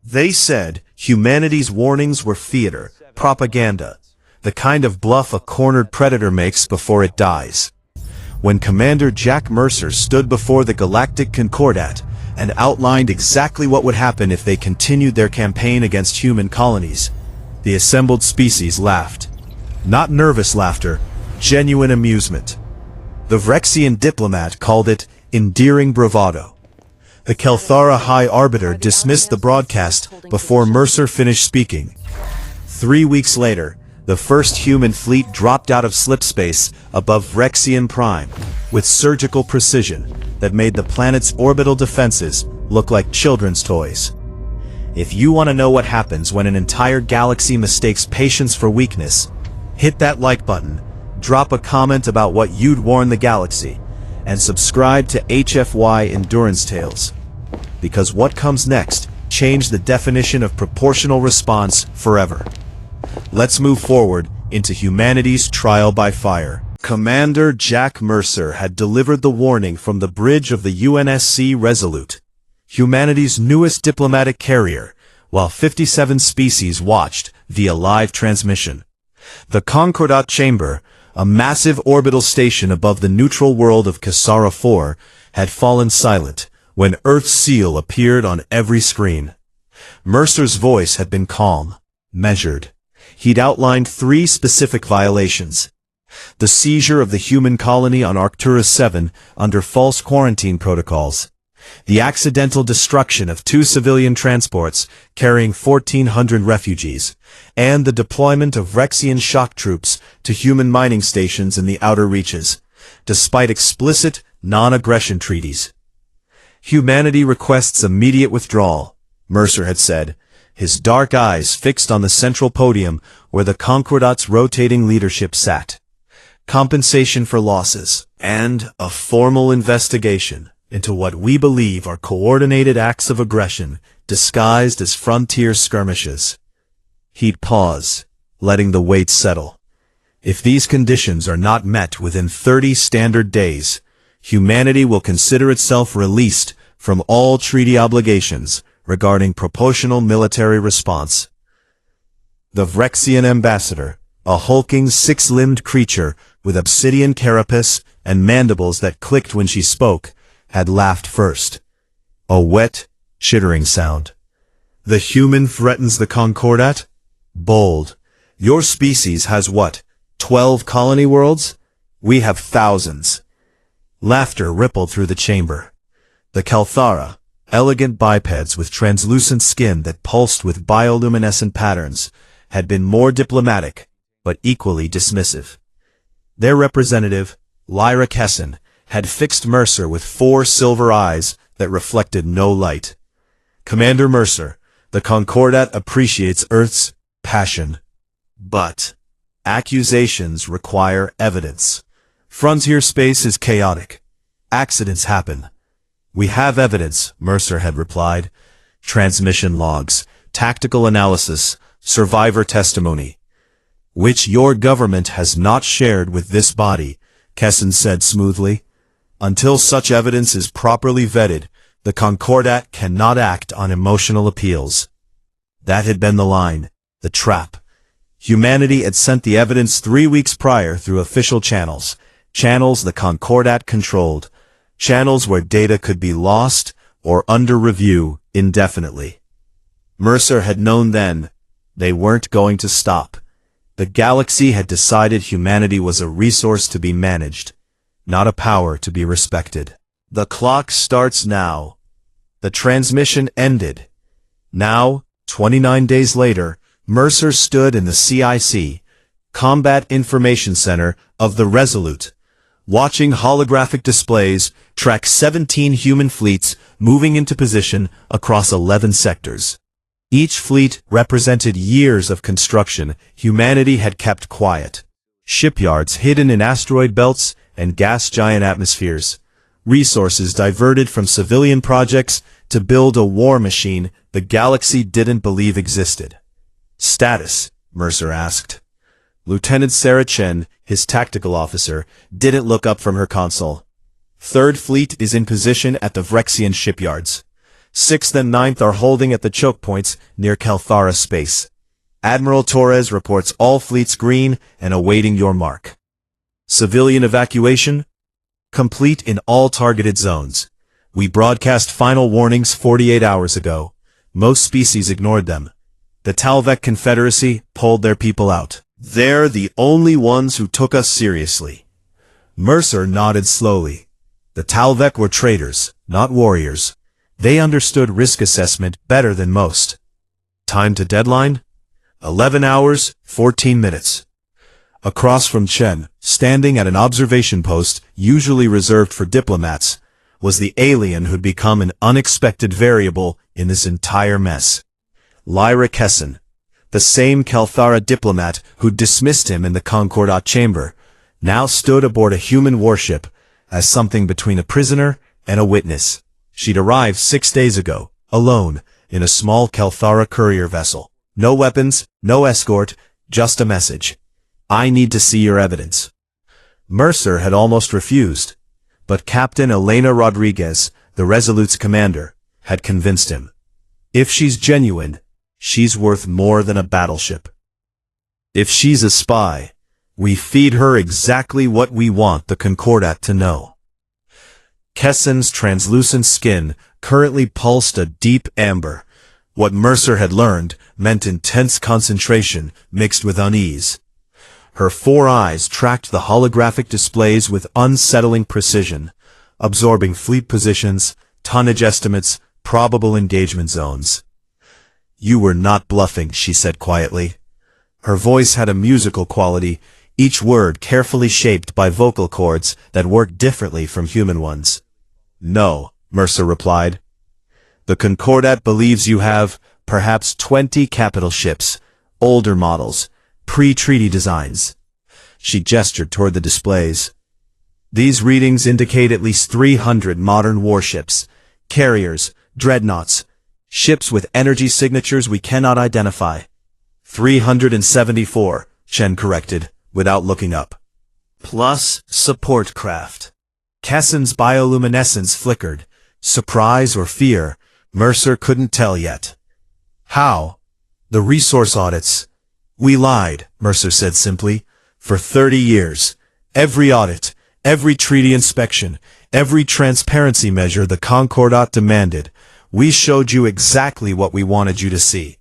They said humanity's warnings were theater, propaganda, the kind of bluff a cornered predator makes before it dies. When Commander Jack Mercer stood before the Galactic Concordat and outlined exactly what would happen if they continued their campaign against human colonies, the assembled species laughed. Not nervous laughter, genuine amusement. The Vrexian diplomat called it endearing bravado. The Kelthara High Arbiter dismissed the broadcast before Mercer finished speaking. 3 weeks later, the first human fleet dropped out of slipspace above Vrexian Prime, with surgical precision that made the planet's orbital defenses look like children's toys. If you want to know what happens when an entire galaxy mistakes patience for weakness, hit that like button, drop a comment about what you'd warn the galaxy, and subscribe to HFY Endurance Tales. Because what comes next changed the definition of proportional response forever. Let's move forward into humanity's trial by fire. Commander Jack Mercer had delivered the warning from the bridge of the UNSC Resolute, humanity's newest diplomatic carrier, while 57 species watched via live transmission. The Concordat Chamber, a massive orbital station above the neutral world of Kasara 4, had fallen silent when Earth's seal appeared on every screen. Mercer's voice had been calm, measured. He'd outlined 3 specific violations. The seizure of the human colony on Arcturus 7 under false quarantine protocols. The accidental destruction of 2 civilian transports carrying 1,400 refugees. And the deployment of Vrexian shock troops to human mining stations in the outer reaches, despite explicit non-aggression treaties. Humanity requests immediate withdrawal, Mercer had said, his dark eyes fixed on the central podium where the Concordat's rotating leadership sat. Compensation for losses, and a formal investigation into what we believe are coordinated acts of aggression disguised as frontier skirmishes. He'd pause, letting the weight settle. If these conditions are not met within 30 standard days, humanity will consider itself released from all treaty obligations regarding proportional military response. The Vrexian ambassador, a hulking 6-limbed creature with obsidian carapace and mandibles that clicked when she spoke, had laughed first. A wet, chittering sound. The human threatens the Concordat? Bold. Your species has what, 12 colony worlds? We have thousands. Laughter rippled through the chamber. The Kelthara, elegant bipeds with translucent skin that pulsed with bioluminescent patterns, had been more diplomatic, but equally dismissive. Their representative, Lyra Kessin, had fixed Mercer with 4 silver eyes that reflected no light. Commander Mercer, the Concordat appreciates Earth's passion. But accusations require evidence. Frontier space is chaotic. Accidents happen. We have evidence, Mercer had replied. Transmission logs, tactical analysis, survivor testimony. Which your government has not shared with this body, Kessin said smoothly. Until such evidence is properly vetted, the Concordat cannot act on emotional appeals. That had been the line, the trap. Humanity had sent the evidence 3 weeks prior through official channels, channels the Concordat controlled, channels where data could be lost or under review indefinitely. Mercer had known then they weren't going to stop. The galaxy had decided humanity was a resource to be managed, not a power to be respected. The clock starts now. The transmission ended. Now, 29 days later, Mercer stood in the CIC, Combat Information Center of the Resolute, watching holographic displays track 17 human fleets moving into position across 11 sectors. Each fleet represented years of construction humanity had kept quiet. Shipyards hidden in asteroid belts and gas giant atmospheres. Resources diverted from civilian projects to build a war machine the galaxy didn't believe existed. Status, Mercer asked. Lieutenant Sarah Chen, his tactical officer, didn't look up from her console. Third Fleet is in position at the Vrexian shipyards. 6th and 9th are holding at the choke points near Kalthara space. Admiral Torres reports all fleets green and awaiting your mark. Civilian evacuation complete in all targeted zones. We broadcast final warnings 48 hours ago. Most species ignored them. The Talvek Confederacy pulled their people out. They're the only ones who took us seriously. Mercer nodded slowly. The Talvek were traitors, not warriors. They understood risk assessment better than most. Time to deadline? 11 hours, 14 minutes. Across from Chen, standing at an observation post usually reserved for diplomats, was the alien who'd become an unexpected variable in this entire mess. Lyra Kessin, the same Kalthara diplomat who'd dismissed him in the Concordat chamber, now stood aboard a human warship as something between a prisoner and a witness. She'd arrived 6 days ago, alone, in a small Kalthara courier vessel. No weapons, no escort, just a message. I need to see your evidence. Mercer had almost refused, but Captain Elena Rodriguez, the Resolute's commander, had convinced him. If she's genuine, she's worth more than a battleship. If she's a spy, we feed her exactly what we want the Concordat to know. Kessin's translucent skin currently pulsed a deep amber. What Mercer had learned meant intense concentration mixed with unease. Her 4 eyes tracked the holographic displays with unsettling precision, absorbing fleet positions, tonnage estimates, probable engagement zones. You were not bluffing, she said quietly. Her voice had a musical quality, each word carefully shaped by vocal cords that worked differently from human ones. No, Mercer replied. The Concordat believes you have, perhaps 20 capital ships, older models, pre-treaty designs. She gestured toward the displays. These readings indicate at least 300 modern warships, carriers, dreadnoughts, ships with energy signatures we cannot identify. 374, Chen corrected, without looking up. Plus support craft. Kessin's bioluminescence flickered. Surprise or fear, Mercer couldn't tell yet. How? The resource audits. We lied, Mercer said simply. For 30 years. Every audit, every treaty inspection, every transparency measure the Concordat demanded, we showed you exactly what we wanted you to see.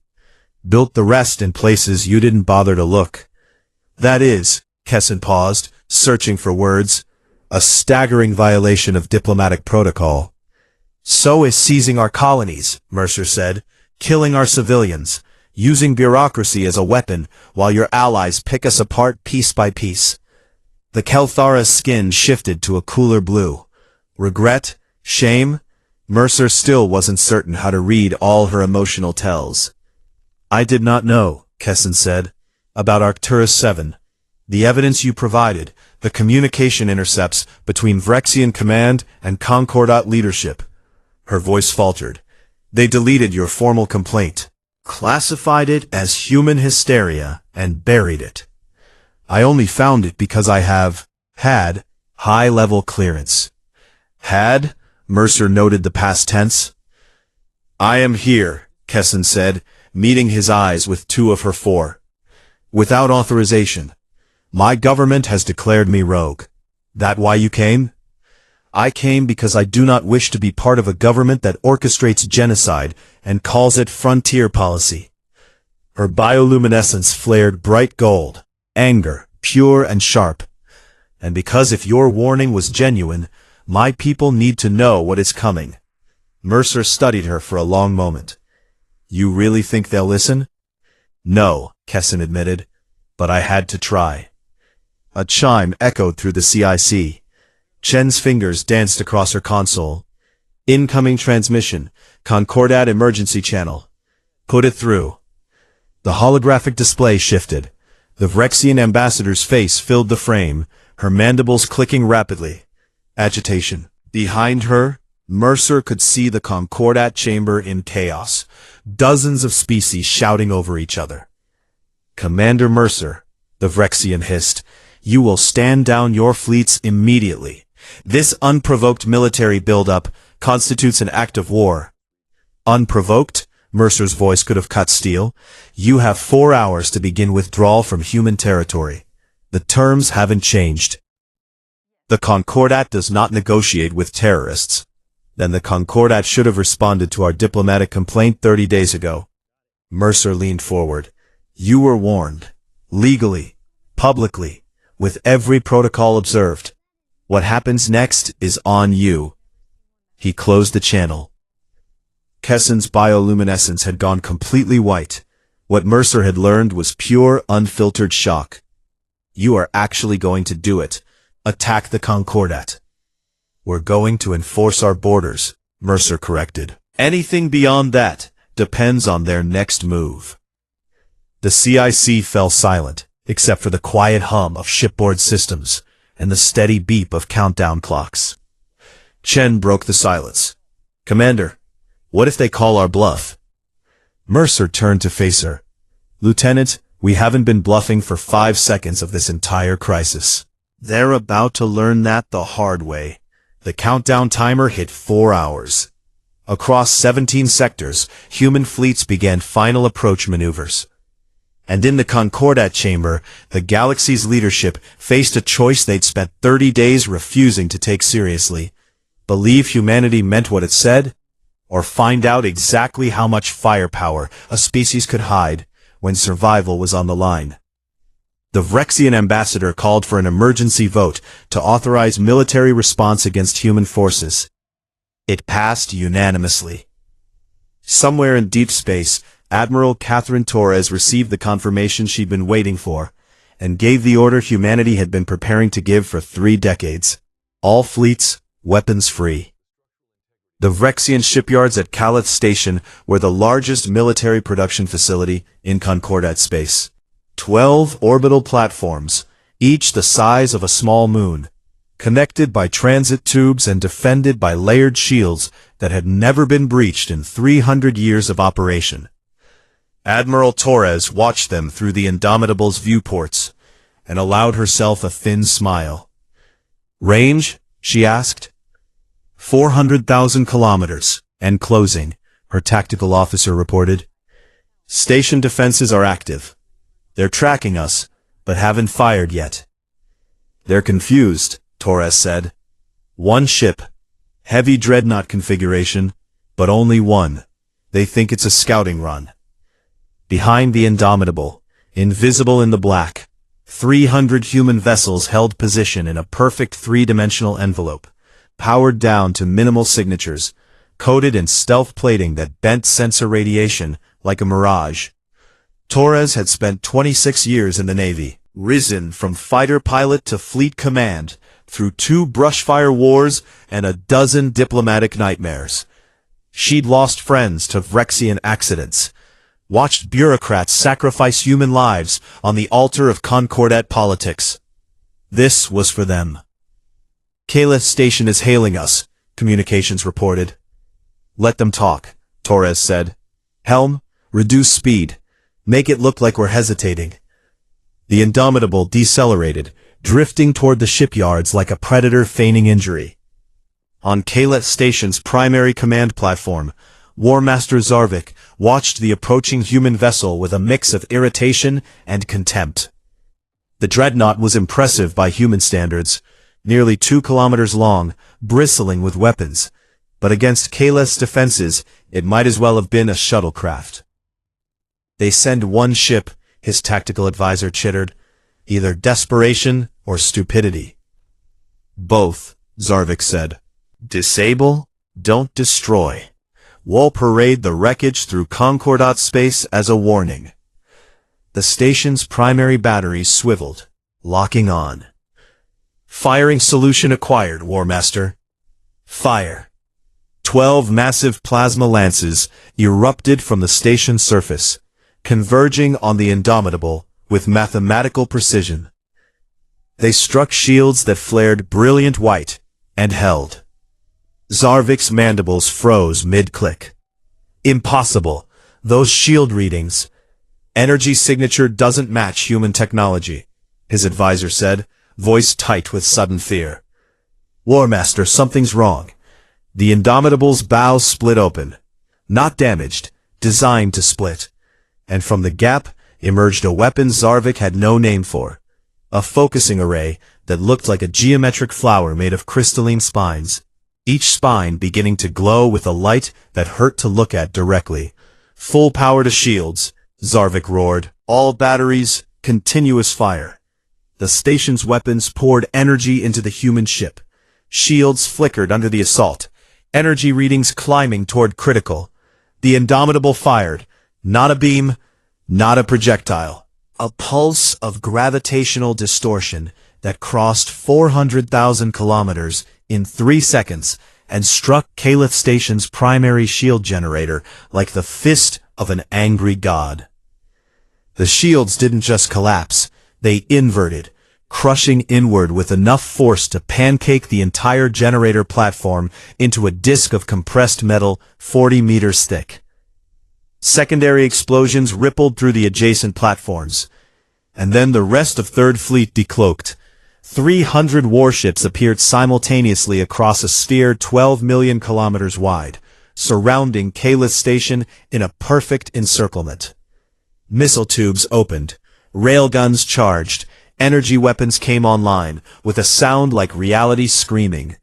Built the rest in places you didn't bother to look. That is, Kessin paused, searching for words, a staggering violation of diplomatic protocol. So is seizing our colonies, Mercer said, killing our civilians, using bureaucracy as a weapon while your allies pick us apart piece by piece. The Kalthara's skin shifted to a cooler blue. Regret? Shame? Mercer still wasn't certain how to read all her emotional tells. I did not know, Kessin said, about Arcturus 7. The evidence you provided, the communication intercepts between Vrexian command and Concordat leadership. Her voice faltered. They deleted your formal complaint, classified it as human hysteria, and buried it. I only found it because I had high-level clearance. Had? Mercer noted the past tense. I am here, Kessin said, meeting his eyes with 2 of her 4. Without authorization. My government has declared me rogue. That why you came? I came because I do not wish to be part of a government that orchestrates genocide and calls it frontier policy. Her bioluminescence flared bright gold, anger, pure and sharp. And because if your warning was genuine, my people need to know what is coming. Mercer studied her for a long moment. You really think they'll listen? No, Kessin admitted, but I had to try. A chime echoed through the CIC. Chen's fingers danced across her console. Incoming transmission, Concordat emergency channel. Put it through. The holographic display shifted. The Vrexian ambassador's face filled the frame, her mandibles clicking rapidly. Agitation. Behind her, Mercer could see the Concordat chamber in chaos. Dozens of species shouting over each other. Commander Mercer, the Vrexian hissed, you will stand down your fleets immediately. This unprovoked military buildup constitutes an act of war. Unprovoked, Mercer's voice could have cut steel. You have 4 hours to begin withdrawal from human territory. The terms haven't changed. The Concordat does not negotiate with terrorists. Then the Concordat should have responded to our diplomatic complaint 30 days ago. Mercer leaned forward. You were warned. Legally. Publicly. With every protocol observed. What happens next is on you. He closed the channel. Kessen's bioluminescence had gone completely white. What Mercer had learned was pure, unfiltered shock. You are actually going to do it. Attack the Concordat. We're going to enforce our borders, Mercer corrected. Anything beyond that depends on their next move. The CIC fell silent, except for the quiet hum of shipboard systems and the steady beep of countdown clocks. Chen broke the silence. Commander, what if they call our bluff? Mercer turned to face her. Lieutenant, we haven't been bluffing for 5 seconds of this entire crisis. They're about to learn that the hard way. The countdown timer hit 4 hours. Across 17 sectors, human fleets began final approach maneuvers. And in the Concordat chamber, the galaxy's leadership faced a choice they'd spent 30 days refusing to take seriously. Believe humanity meant what it said, or find out exactly how much firepower a species could hide when survival was on the line. The Vrexian ambassador called for an emergency vote to authorize military response against human forces. It passed unanimously. Somewhere in deep space, Admiral Catherine Torres received the confirmation she'd been waiting for, and gave the order humanity had been preparing to give for 3 decades. All fleets, weapons free. The Vrexian shipyards at Kalith Station were the largest military production facility in Concordat space. 12 orbital platforms, each the size of a small moon, connected by transit tubes and defended by layered shields that had never been breached in 300 years of operation. Admiral Torres watched them through the Indomitable's viewports and allowed herself a thin smile. Range? She asked. 400,000 kilometers, and closing, her tactical officer reported. Station defenses are active. They're tracking us, but haven't fired yet. They're confused, Torres said. 1 ship, heavy dreadnought configuration, but only 1. They think it's a scouting run. Behind the Indomitable, invisible in the black, 300 human vessels held position in a perfect 3-dimensional envelope, powered down to minimal signatures, coated in stealth plating that bent sensor radiation like a mirage. Torres had spent 26 years in the Navy, risen from fighter pilot to fleet command, through 2 brushfire wars and a dozen diplomatic nightmares. She'd lost friends to Vrexian accidents, watched bureaucrats sacrifice human lives on the altar of Concordat politics. This was for them. Kalith Station is hailing us, communications reported. Let them talk, Torres said. Helm, reduce speed. Make it look like we're hesitating. The Indomitable decelerated, drifting toward the shipyards like a predator feigning injury. On Kalith Station's primary command platform, War Master Zarvik watched the approaching human vessel with a mix of irritation and contempt. The dreadnought was impressive by human standards, nearly 2 kilometers long, bristling with weapons, but against Kalith's defenses, it might as well have been a shuttlecraft. They send 1 ship, his tactical advisor chittered, either desperation or stupidity. Both, Zarvik said. Disable, don't destroy. We'll parade the wreckage through Concordat space as a warning. The station's primary batteries swiveled, locking on. Firing solution acquired, War Master. Fire. 12 massive plasma lances erupted from the station's surface, converging on the Indomitable with mathematical precision. They struck shields that flared brilliant white and held. Zarvik's mandibles froze mid-click. Impossible. Those shield readings. Energy signature doesn't match human technology, his advisor said, voice tight with sudden fear. War Master, something's wrong. The Indomitable's bow split open. not damaged, designed to split. And from the gap emerged a weapon Zarvik had no name for. A focusing array that looked like a geometric flower made of crystalline spines, each spine beginning to glow with a light that hurt to look at directly. Full power to shields, Zarvik roared. All batteries, continuous fire. The station's weapons poured energy into the human ship. Shields flickered under the assault, energy readings climbing toward critical. The Indomitable fired, not a beam, not a projectile. A pulse of gravitational distortion that crossed 400,000 kilometers in 3 seconds and struck Caliph Station's primary shield generator like the fist of an angry god. The shields didn't just collapse, they inverted, crushing inward with enough force to pancake the entire generator platform into a disk of compressed metal 40 meters thick. Secondary explosions rippled through the adjacent platforms. And then the rest of Third Fleet decloaked. 300 warships appeared simultaneously across a sphere 12 million kilometers wide, surrounding Caliph Station in a perfect encirclement. Missile tubes opened, railguns charged, energy weapons came online, with a sound like reality screaming.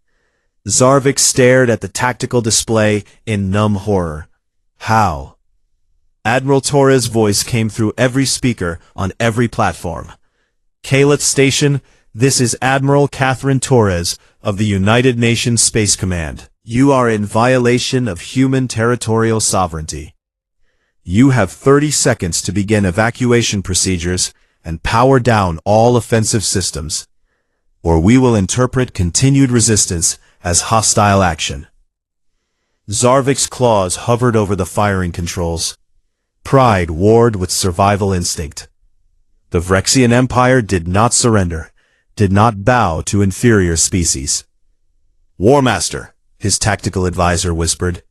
Zarvik stared at the tactical display in numb horror. How? Admiral Torres' voice came through every speaker on every platform. Caliph Station, this is Admiral Catherine Torres of the United Nations Space Command. You are in violation of human territorial sovereignty. You have 30 seconds to begin evacuation procedures and power down all offensive systems, or we will interpret continued resistance as hostile action. Zarvik's claws hovered over the firing controls. Pride warred with survival instinct. The Vrexian Empire did not surrender, did not bow to inferior species. War Master, his tactical advisor whispered.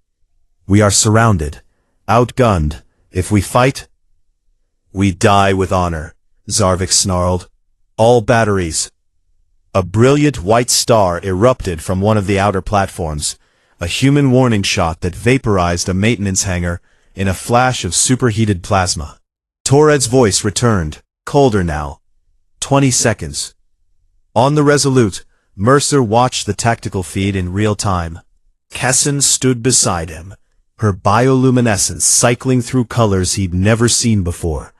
We are surrounded, outgunned. If we fight, we die with honor, Zarvik snarled. All batteries. A brilliant white star erupted from one of the outer platforms, a human warning shot that vaporized a maintenance hangar in a flash of superheated plasma. Torres' voice returned, colder now. 20 seconds. On the Resolute, Mercer watched the tactical feed in real time. Kessin stood beside him, her bioluminescence cycling through colors he'd never seen before,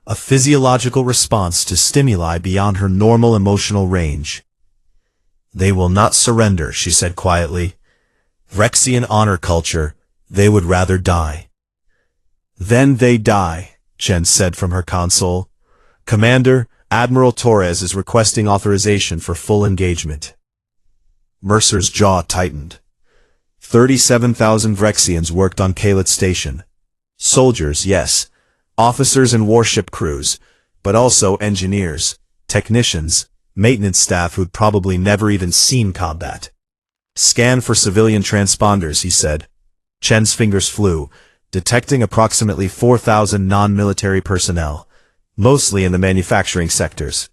a physiological response to stimuli beyond her normal emotional range. They will not surrender, she said quietly. Vrexian honor culture, they would rather die. Then they die, Chen said from her console. Commander, Admiral Torres is requesting authorization for full engagement. Mercer's jaw tightened. 37,000 Vrexians worked on Caliph Station. Soldiers, yes. Officers and warship crews, but also engineers, technicians, maintenance staff who'd probably never even seen combat. Scan for civilian transponders, he said. Chen's fingers flew, detecting approximately 4,000 non-military personnel, mostly in the manufacturing sectors.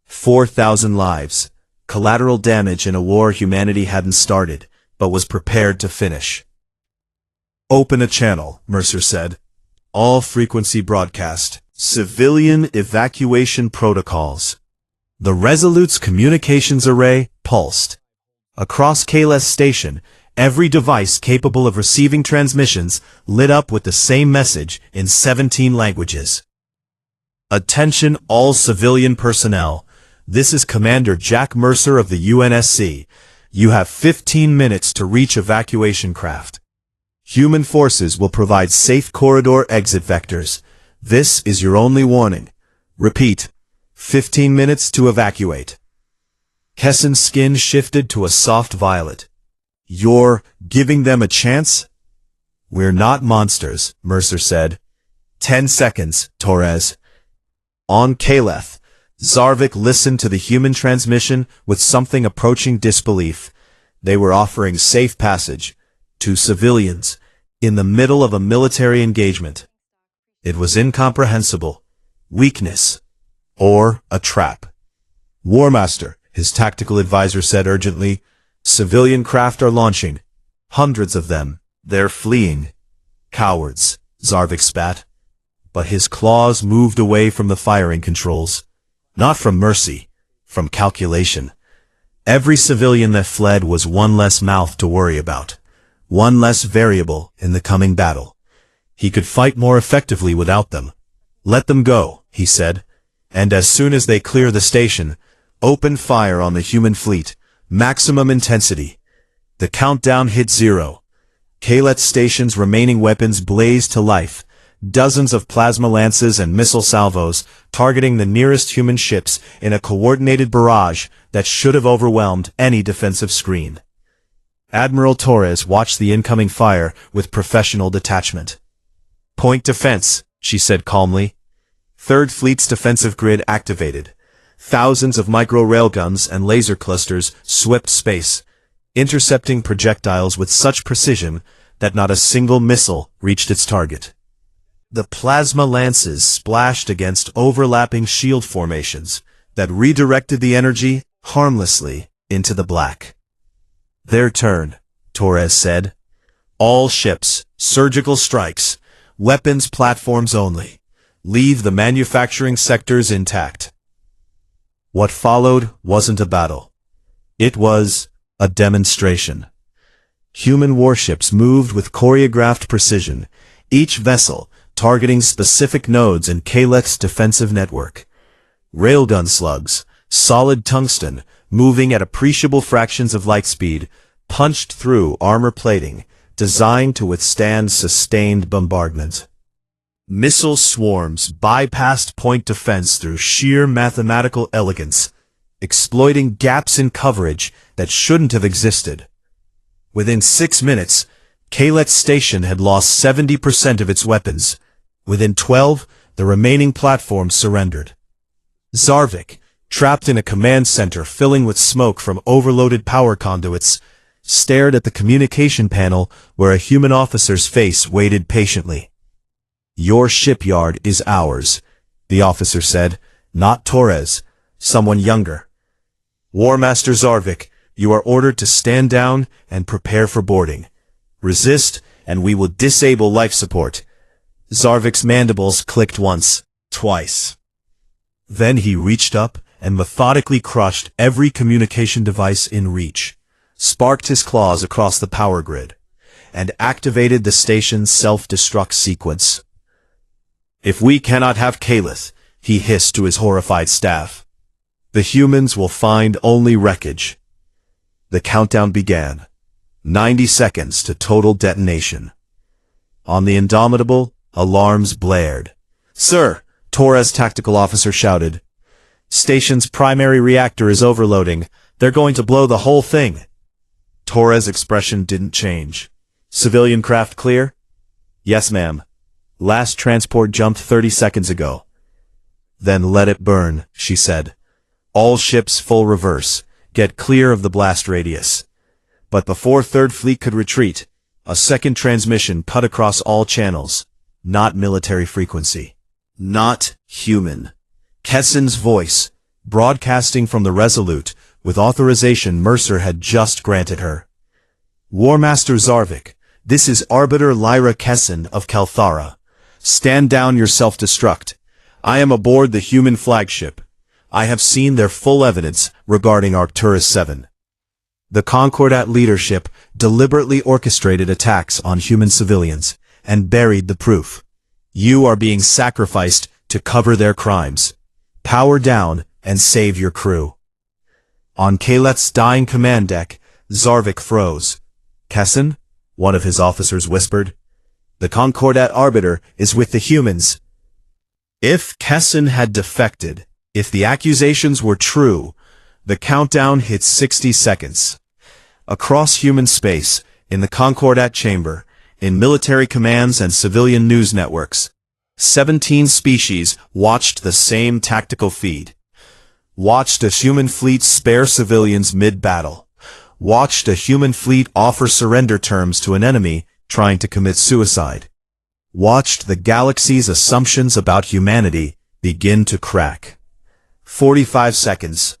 4,000 lives, collateral damage in a war humanity hadn't started, but was prepared to finish. Open a channel, Mercer said. All frequency broadcast. Civilian evacuation protocols. The Resolute's communications array pulsed. Across Caliph Station, every device capable of receiving transmissions lit up with the same message in 17 languages. Attention all civilian personnel. This is Commander Jack Mercer of the UNSC. You have 15 minutes to reach evacuation craft. Human forces will provide safe corridor exit vectors. This is your only warning. Repeat, 15 minutes to evacuate. Kessin's skin shifted to a soft violet. You're giving them a chance? We're not monsters, Mercer said. 10 seconds, Torres. On Caliph, Zarvik listened to the human transmission with something approaching disbelief. They were offering safe passage to civilians in the middle of a military engagement. It was incomprehensible. Weakness. Or a trap. War Master, his tactical advisor said urgently. Civilian craft are launching. Hundreds of them. They're fleeing. Cowards, Zarvik spat. But his claws moved away from the firing controls. Not from mercy, from calculation. Every civilian that fled was one less mouth to worry about. One less variable in the coming battle. He could fight more effectively without them. Let them go, he said. And as soon as they clear the station, open fire on the human fleet. Maximum intensity. The countdown hit 0. Kalet Station's remaining weapons blazed to life. Dozens of plasma lances and missile salvos targeting the nearest human ships in a coordinated barrage that should have overwhelmed any defensive screen. Admiral Torres watched the incoming fire with professional detachment. Point defense, she said calmly. Third Fleet's defensive grid activated. Thousands of micro-railguns and laser clusters swept space, intercepting projectiles with such precision that not a single missile reached its target. The plasma lances splashed against overlapping shield formations that redirected the energy harmlessly into the black. Their turn, Torres said. All ships, surgical strikes, weapons platforms only. Leave the manufacturing sectors intact. What followed wasn't a battle. It was a demonstration. Human warships moved with choreographed precision, each vessel targeting specific nodes in Kalet's defensive network. Railgun slugs, solid tungsten, moving at appreciable fractions of light speed, punched through armor plating, designed to withstand sustained bombardment. Missile swarms bypassed point defense through sheer mathematical elegance, exploiting gaps in coverage that shouldn't have existed. Within 6 minutes, Kalet Station had lost 70% of its weapons. Within 12, the remaining platforms surrendered. Zarvik, trapped in a command center filling with smoke from overloaded power conduits, stared at the communication panel where a human officer's face waited patiently. Your shipyard is ours, the officer said, not Torres, someone younger. War Master Zarvik, you are ordered to stand down and prepare for boarding. Resist, and we will disable life support. Zarvik's mandibles clicked once, twice. Then he reached up and methodically crushed every communication device in reach, sparked his claws across the power grid, and activated the station's self-destruct sequence. If we cannot have Kalet, he hissed to his horrified staff, the humans will find only wreckage. The countdown began. 90 seconds to total detonation. On the Indomitable, alarms blared. Sir, Torres tactical officer shouted. Station's primary reactor is overloading. They're going to blow the whole thing. Torres' expression didn't change. Civilian craft clear? Yes, ma'am. Last transport jumped 30 seconds ago. Then let it burn, she said. All ships full reverse. Get clear of the blast radius. But before Third Fleet could retreat, a second transmission cut across all channels. Not military frequency. Not human. Kessin's voice, broadcasting from the Resolute, with authorization Mercer had just granted her. War Master Zarvik, this is Arbiter Lyra Kessin of Kalthara. Stand down your self-destruct. I am aboard the human flagship. I have seen their full evidence regarding Arcturus 7. The Concordat leadership deliberately orchestrated attacks on human civilians and buried the proof. You are being sacrificed to cover their crimes. Power down and save your crew. On Kalet's dying command deck, Zarvik froze. Kessin? One of his officers whispered. The Concordat Arbiter is with the humans. If Kessin had defected, if the accusations were true, the countdown hit 60 seconds. Across human space, in the Concordat chamber, in military commands and civilian news networks, 17 species watched the same tactical feed. Watched a human fleet spare civilians mid-battle. Watched a human fleet offer surrender terms to an enemy trying to commit suicide. Watched the galaxy's assumptions about humanity begin to crack. 45 seconds.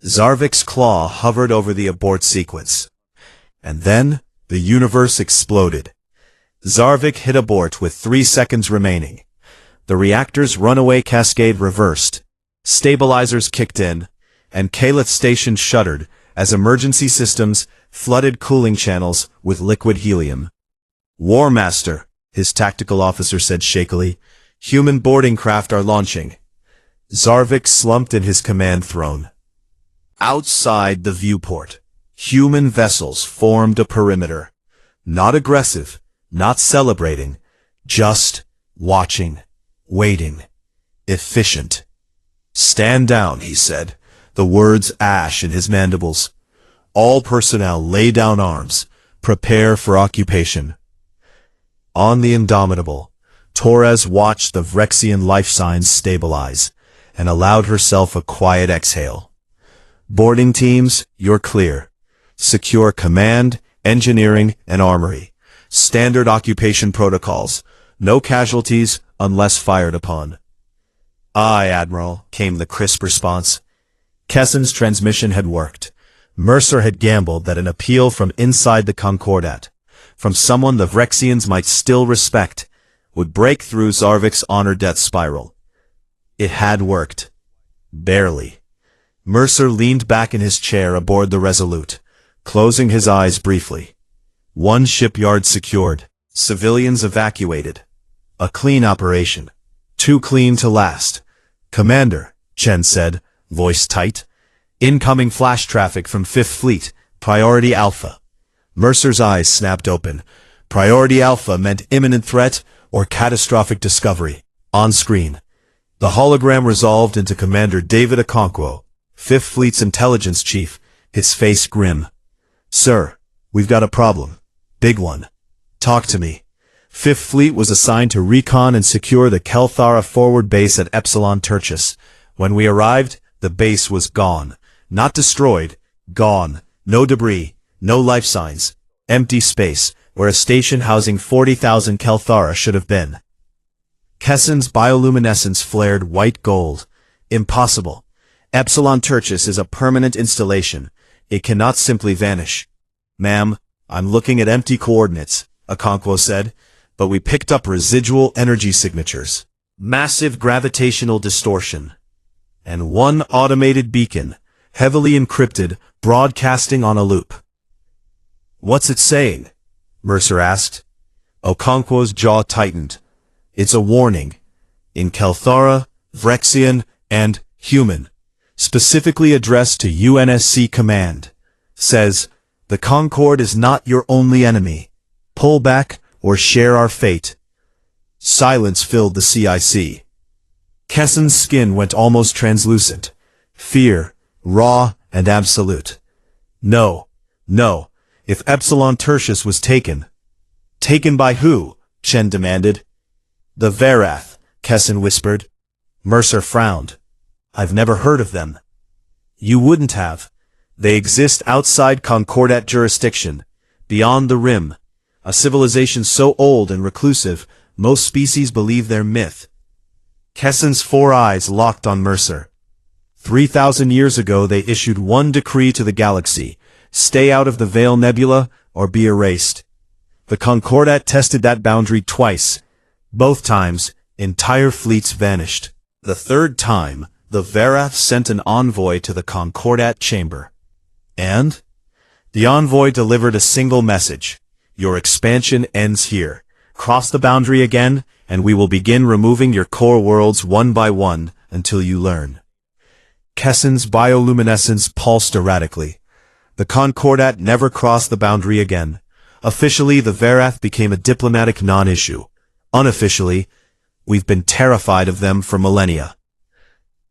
Zarvik's claw hovered over the abort sequence. And then, the universe exploded. Zarvik hit abort with 3 seconds remaining. The reactor's runaway cascade reversed. Stabilizers kicked in, and Kaleth Station shuddered as emergency systems flooded cooling channels with liquid helium. War Master, his tactical officer said shakily, human boarding craft are launching. Zarvik slumped in his command throne. Outside the viewport, human vessels formed a perimeter. Not aggressive, not celebrating, just watching, waiting, efficient. Stand down, he said, the words ash in his mandibles. All personnel lay down arms, prepare for occupation. On the Indomitable, Torres watched the Vrexian life signs stabilize, and allowed herself a quiet exhale. Boarding teams, you're clear. Secure command, engineering, and armory. Standard occupation protocols. No casualties unless fired upon. Aye, Admiral, came the crisp response. Kessen's transmission had worked. Mercer had gambled that an appeal from inside the Concordat, from someone the Vrexians might still respect, would break through Zarvik's honor-death spiral. It had worked. Barely. Mercer leaned back in his chair aboard the Resolute, closing his eyes briefly. 1 shipyard secured. Civilians evacuated. A clean operation. Too clean to last. Commander, Chen said, voice tight. Incoming flash traffic from 5th Fleet, Priority Alpha. Mercer's eyes snapped open. Priority Alpha meant imminent threat or catastrophic discovery. On screen. The hologram resolved into Commander David Okonkwo, 5th Fleet's intelligence chief, his face grim. Sir, we've got a problem. Big one. Talk to me. 5th Fleet was assigned to recon and secure the Kelthara forward base at Epsilon Tertius. When we arrived, the base was gone. Not destroyed. Gone. No debris. No life signs. Empty space, where a station housing 40,000 Kelthara should have been. Kessen's bioluminescence flared white gold. Impossible. Epsilon Tertius is a permanent installation. It cannot simply vanish. Ma'am, I'm looking at empty coordinates, Okonkwo said, but we picked up residual energy signatures. Massive gravitational distortion. And 1 automated beacon, heavily encrypted, broadcasting on a loop. What's it saying? Mercer asked. Okonkwo's jaw tightened. It's a warning. In Kelthara, Vrexian, and human. Specifically addressed to UNSC Command. Says, the Concord is not your only enemy. Pull back or share our fate. Silence filled the CIC. Kessen's skin went almost translucent. Fear, raw and absolute. No, no. If Epsilon Tertius was taken. Taken by who? Chen demanded. The Verath, Kessen whispered. Mercer frowned. I've never heard of them. You wouldn't have. They exist outside Concordat jurisdiction, beyond the rim. A civilization so old and reclusive, most species believe they're myth. Kessen's 4 eyes locked on Mercer. 3,000 years ago they issued 1 decree to the galaxy. Stay out of the Veil Nebula or be erased. The Concordat tested that boundary twice. Both times, entire fleets vanished. The 3rd time, the Verath sent an envoy to the Concordat chamber. And? The envoy delivered a single message. Your expansion ends here. Cross the boundary again, and we will begin removing your core worlds one by one until you learn. Kessen's bioluminescence pulsed erratically. The Concordat never crossed the boundary again. Officially, the Verath became a diplomatic non-issue. Unofficially, we've been terrified of them for millennia.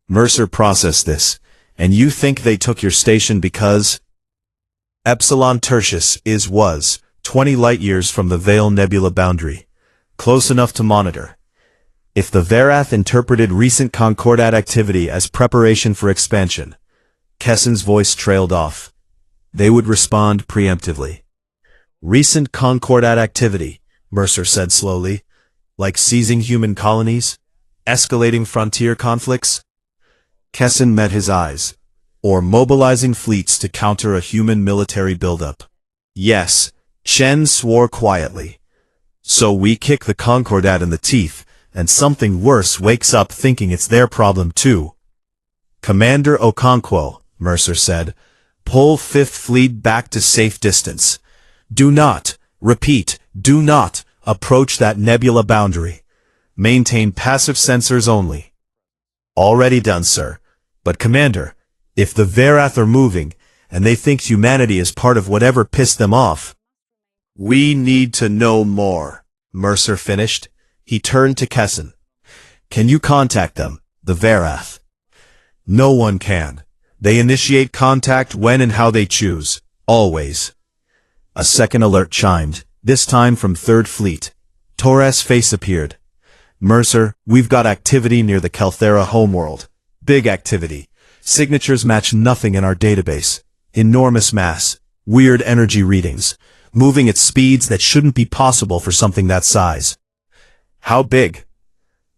Mercer processed this, and you think they took your station because Epsilon Tertius was 20 light-years from the Veil Nebula boundary, close enough to monitor. If the Verath interpreted recent Concordat activity as preparation for expansion, Kessen's voice trailed off. They would respond preemptively. Recent Concordat activity, Mercer said slowly, like seizing human colonies, escalating frontier conflicts. Kessen met his eyes, or mobilizing fleets to counter a human military buildup. Yes, Chen swore quietly. So we kick the Concordat in the teeth, and something worse wakes up thinking it's their problem too. Commander Okonkwo, Mercer said, pull Fifth Fleet back to safe distance. Do not, repeat, do not, approach that nebula boundary. Maintain passive sensors only. Already done, sir. But Commander, if the Verath are moving, and they think humanity is part of whatever pissed them off, we need to know more, Mercer finished. He turned to Kesson. Can you contact them, the Verath? No one can. They initiate contact when and how they choose, always. A second alert chimed, this time from Third Fleet. Torres' face appeared. Mercer, we've got activity near the Calthera homeworld. Big activity. Signatures match nothing in our database. Enormous mass. Weird energy readings. Moving at speeds that shouldn't be possible for something that size. How big?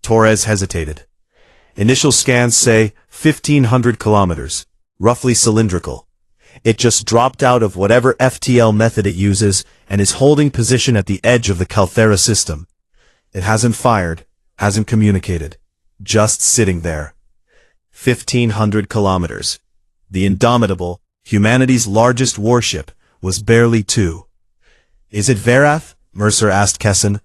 Torres hesitated. Initial scans say 1,500 kilometers. Roughly cylindrical. It just dropped out of whatever FTL method it uses and is holding position at the edge of the Calthera system. It hasn't fired, hasn't communicated. Just sitting there. 1,500 kilometers. The Indomitable, humanity's largest warship, was barely 2. Is it Verath? Mercer asked Kesson.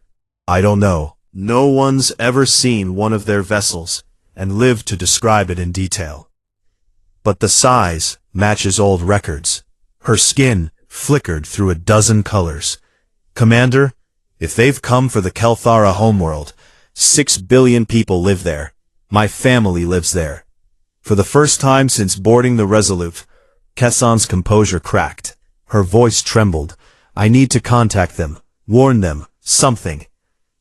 I don't know. No one's ever seen one of their vessels, and lived to describe it in detail. But the size matches old records. Her skin flickered through a dozen colors. Commander, if they've come for the Calthara homeworld, 6 billion people live there. My family lives there. For the first time since boarding the Resolute, Kesson's composure cracked. Her voice trembled. I need to contact them. Warn them. Something.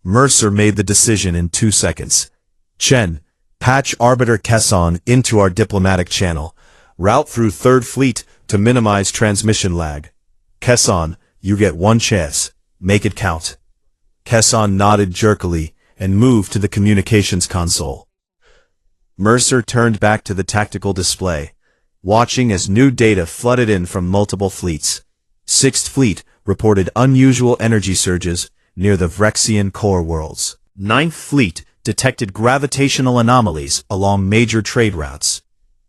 Mercer made the decision in 2 seconds. Chen, patch Arbiter Kesson into our diplomatic channel. Route through Third Fleet to minimize transmission lag. Kesson, you get one chance. Make it count. Kesson nodded jerkily and moved to the communications console. Mercer turned back to the tactical display, watching as new data flooded in from multiple fleets. Sixth Fleet reported unusual energy surges near the Vrexian core worlds. Ninth Fleet detected gravitational anomalies along major trade routes.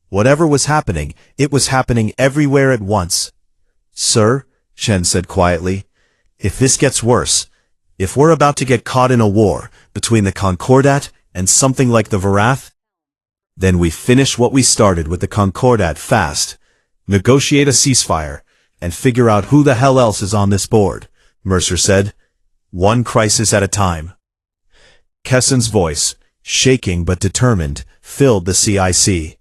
Whatever was happening, it was happening everywhere at once. Sir, Chen said quietly, if this gets worse, if we're about to get caught in a war between the Concordat and something like the Verath, then we finish what we started with the Concordat fast, negotiate a ceasefire, and figure out who the hell else is on this board, Mercer said. One crisis at a time. Kesson's voice, shaking but determined, filled the CIC.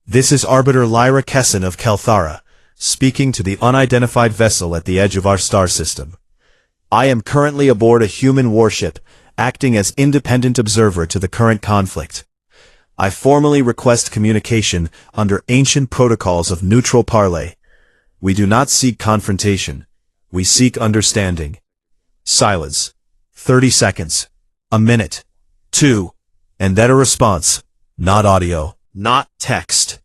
This is Arbiter Lyra Kesson of Calthara, speaking to the unidentified vessel at the edge of our star system. I am currently aboard a human warship, acting as independent observer to the current conflict. I formally request communication under ancient protocols of neutral parley. We do not seek confrontation. We seek understanding. Silence. 30 seconds. A minute. 2. And then a response. Not audio. Not text.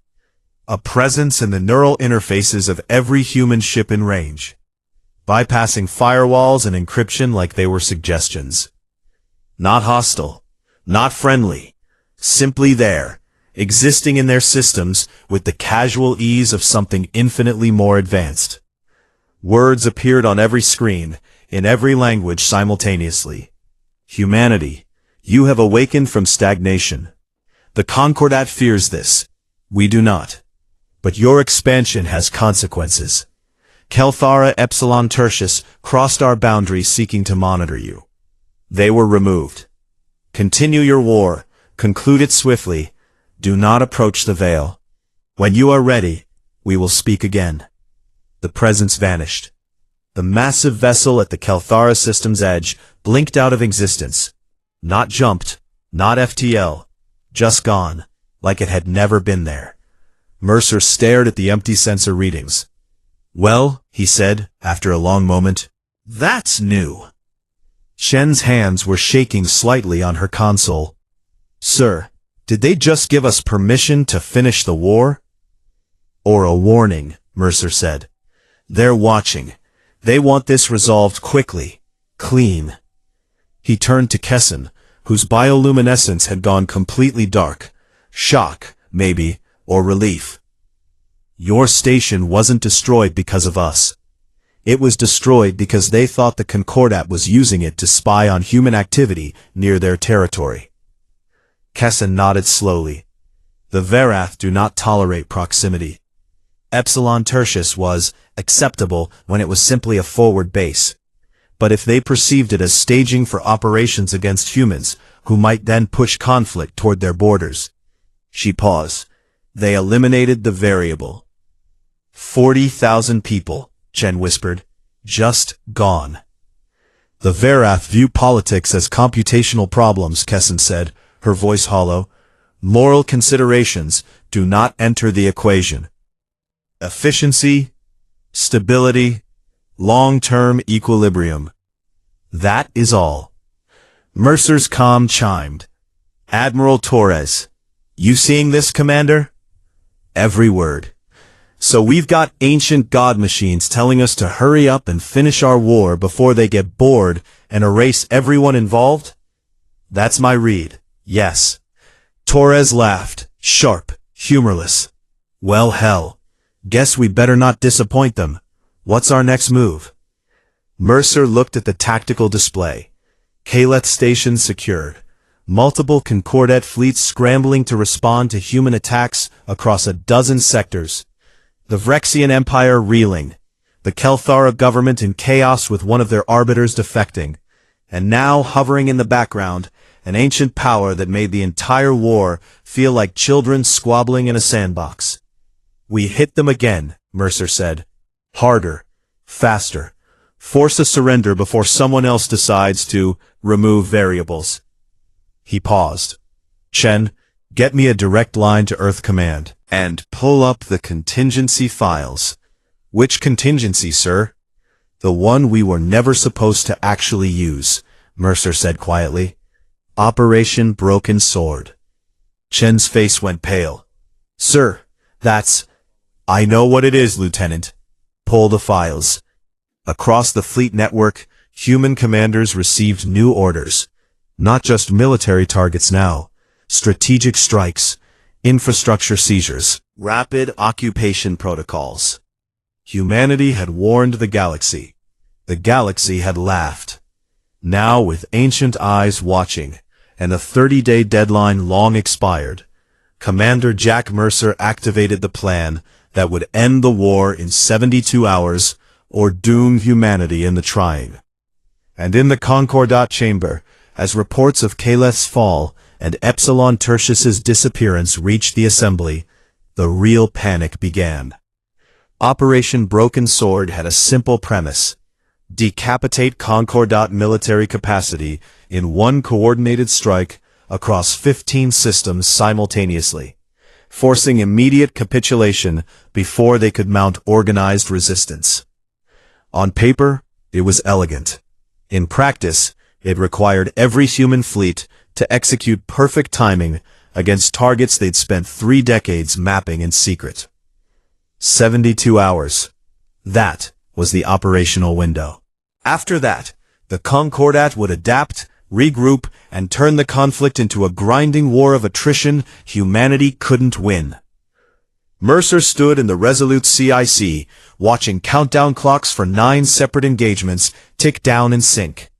A presence in the neural interfaces of every human ship in range. Bypassing firewalls and encryption like they were suggestions. Not hostile. Not friendly. Simply there, existing in their systems with the casual ease of something infinitely more advanced. Words appeared on every screen, in every language simultaneously. Humanity, you have awakened from stagnation. The Concordat fears this. We do not. But your expansion has consequences. Calthara Epsilon Tertius crossed our boundaries seeking to monitor you. They were removed. Continue your war. Conclude it swiftly. Do not approach the veil. When you are ready, we will speak again. The presence vanished. The massive vessel at the Calthara system's edge blinked out of existence. Not jumped, not FTL, just gone, like it had never been there. Mercer stared at the empty sensor readings. Well, he said, after a long moment, that's new. Shen's hands were shaking slightly on her console. Sir, did they just give us permission to finish the war? Or a warning, Mercer said. They're watching. They want this resolved quickly. Clean. He turned to Kessin, whose bioluminescence had gone completely dark. Shock, maybe, or relief. Your station wasn't destroyed because of us. It was destroyed because they thought the Concordat was using it to spy on human activity near their territory. Kessin nodded slowly. The Verath do not tolerate proximity. Epsilon Tertius was acceptable when it was simply a forward base. But if they perceived it as staging for operations against humans, who might then push conflict toward their borders. She paused. They eliminated the variable. 40,000 people, Chen whispered. Just gone. The Verath view politics as computational problems, Kessin said, her voice hollow. Moral considerations do not enter the equation. Efficiency, stability, long-term equilibrium. That is all. Mercer's comm chimed. Admiral Torres. You seeing this, Commander? Every word. So we've got ancient god machines telling us to hurry up and finish our war before they get bored and erase everyone involved? That's my read, yes. Torres laughed, sharp, humorless. Well, hell. Guess we better not disappoint them. What's our next move? Mercer looked at the tactical display. Kaleth Station secured. Multiple Concordat fleets scrambling to respond to human attacks across a dozen sectors. The Vrexian Empire reeling. The Kelthara government in chaos with one of their arbiters defecting. And now, hovering in the background, an ancient power that made the entire war feel like children squabbling in a sandbox. We hit them again, Mercer said. Harder. Faster. Force a surrender before someone else decides to remove variables. He paused. Chen, get me a direct line to Earth Command, and pull up the contingency files. Which contingency, sir? The one we were never supposed to actually use, Mercer said quietly. Operation Broken Sword. Chen's face went pale. Sir, that's... I know what it is, Lieutenant. Pull the files. Across the fleet network, human commanders received new orders. Not just military targets now. Strategic strikes. Infrastructure seizures. Rapid occupation protocols. Humanity had warned the galaxy. The galaxy had laughed. Now, with ancient eyes watching, and a 30-day deadline long expired, Commander Jack Mercer activated the plan that would end the war in 72 hours or doom humanity in the trying. And in the Concordat chamber, as reports of Kaleth's fall and Epsilon Tertius's disappearance reached the assembly, the real panic began. Operation Broken Sword had a simple premise. Decapitate Concordat military capacity in one coordinated strike across 15 systems simultaneously, forcing immediate capitulation before they could mount organized resistance. On paper, it was elegant. In practice, it required every human fleet to execute perfect timing against targets they'd spent 3 decades mapping in secret. 72 hours. That was the operational window. After that, the Concordat would adapt, regroup, and turn the conflict into a grinding war of attrition humanity couldn't win. Mercer stood in the resolute CIC, watching countdown clocks for 9 separate engagements tick down in sync.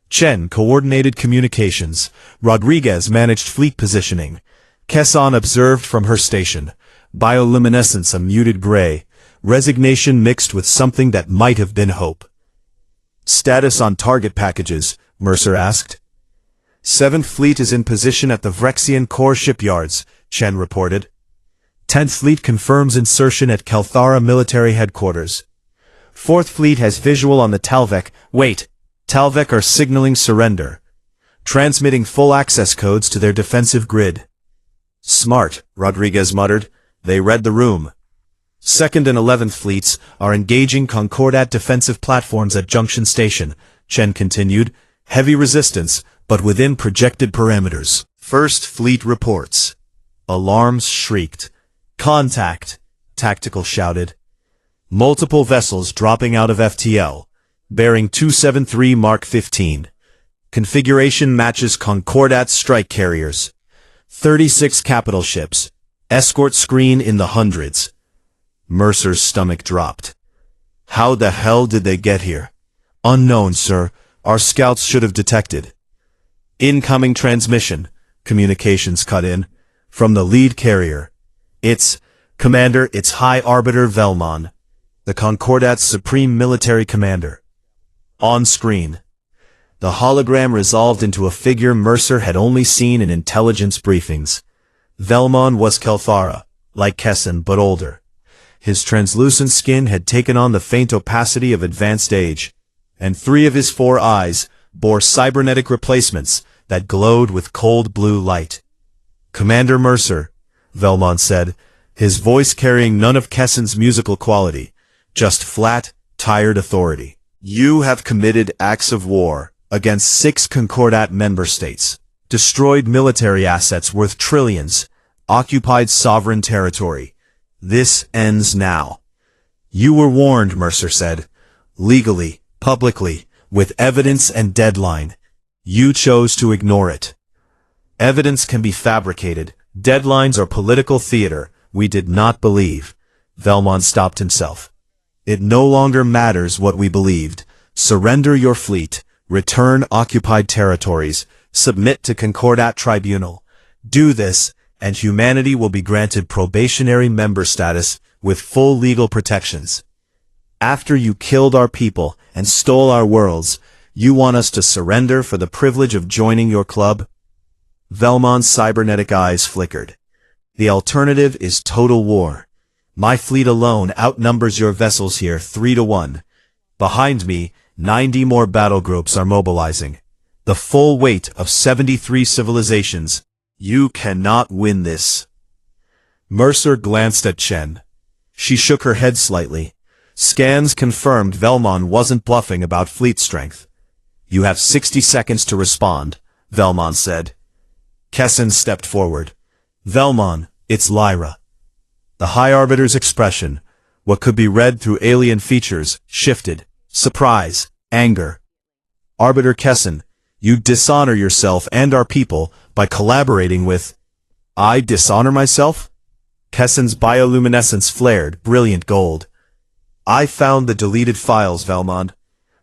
Chen coordinated communications. Rodriguez managed fleet positioning. Kessin observed from her station. Bioluminescence a muted gray. Resignation mixed with something that might have been hope. Status on target packages, Mercer asked. 7th Fleet is in position at the Vrexian core shipyards, Chen reported. 10th Fleet confirms insertion at Kelthara military headquarters. 4th Fleet has visual on the Talvek. Wait, Talvek are signaling surrender. Transmitting full access codes to their defensive grid. Smart, Rodriguez muttered. They read the room. 2nd and 11th Fleets are engaging Concordat defensive platforms at Junction Station, Chen continued. Heavy resistance, but within projected parameters. 1st Fleet reports. Alarms shrieked. Contact, Tactical shouted. Multiple vessels dropping out of FTL, bearing 273 Mark 15. Configuration matches Concordat strike carriers. 36 capital ships. Escort screen in the hundreds. Mercer's stomach dropped. How the hell did they get here? Unknown, sir. Our scouts should have detected. Incoming transmission. Communications cut in. From the lead carrier. Commander, it's High Arbiter Velmon, the Concordat's supreme military commander. On screen. The hologram resolved into a figure Mercer had only seen in intelligence briefings. Velmon was Kelthara, like Kessin but older. His translucent skin had taken on the faint opacity of advanced age, and 3 of his 4 eyes bore cybernetic replacements that glowed with cold blue light. Commander Mercer, Velmon said, his voice carrying none of Kessin's musical quality, just flat, tired authority. You have committed acts of war against 6 Concordat member states, destroyed military assets worth trillions, occupied sovereign territory. This ends now. You were warned, Mercer said. Legally, publicly, with evidence and deadline. You chose to ignore it. Evidence can be fabricated. Deadlines are political theater. We did not believe. Velmon stopped himself. It no longer matters what we believed. Surrender your fleet. Return occupied territories. Submit to Concordat Tribunal. Do this, and humanity will be granted probationary member status with full legal protections. After you killed our people and stole our worlds, you want us to surrender for the privilege of joining your club? Velmon's cybernetic eyes flickered. The alternative is total war. My fleet alone outnumbers your vessels here 3-1. Behind me, 90 more battle groups are mobilizing. The full weight of 73 civilizations. You cannot win this. Mercer glanced at Chen. She shook her head slightly. Scans confirmed Velmon wasn't bluffing about fleet strength. You have 60 seconds to respond, Velmon said. Kessin stepped forward. Velmon, it's Lyra. The High Arbiter's expression, what could be read through alien features, shifted. Surprise, anger. Arbiter Kessin, you dishonor yourself and our people by collaborating with... I dishonor myself? Kessin's bioluminescence flared, brilliant gold. I found the deleted files, Velmon.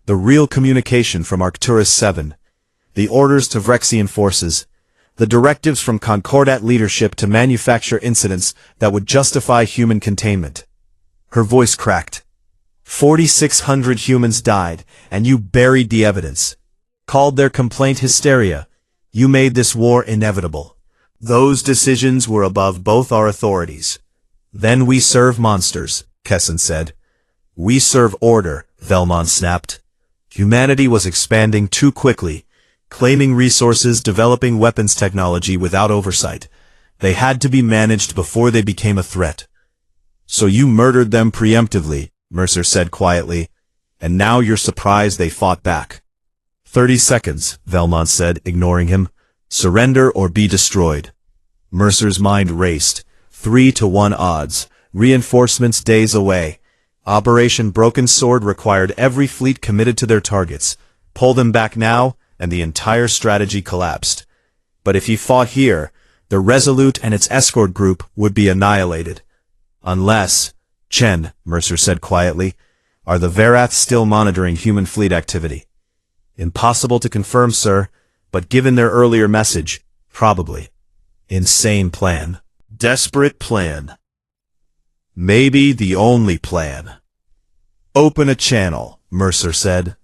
The real communication from Arcturus 7. The orders to Vrexian forces. The directives from Concordat leadership to manufacture incidents that would justify human containment. Her voice cracked. 4,600 humans died, and you buried the evidence. Called their complaint hysteria. You made this war inevitable. Those decisions were above both our authorities. Then we serve monsters, Kessin said. We serve order, Velmon snapped. Humanity was expanding too quickly, claiming resources, developing weapons technology without oversight. They had to be managed before they became a threat. So you murdered them preemptively, Mercer said quietly, and now you're surprised they fought back. 30 seconds, Velmon said, ignoring him. Surrender or be destroyed. Mercer's mind raced. 3-1 odds. Reinforcements days away. Operation Broken Sword required every fleet committed to their targets. Pull them back now, and the entire strategy collapsed. But if he fought here, the Resolute and its escort group would be annihilated. Unless, Chen, Mercer said quietly, are the Verath still monitoring human fleet activity? Impossible to confirm, sir, but given their earlier message, probably. Insane plan. Desperate plan. Maybe the only plan. Open a channel, Mercer said.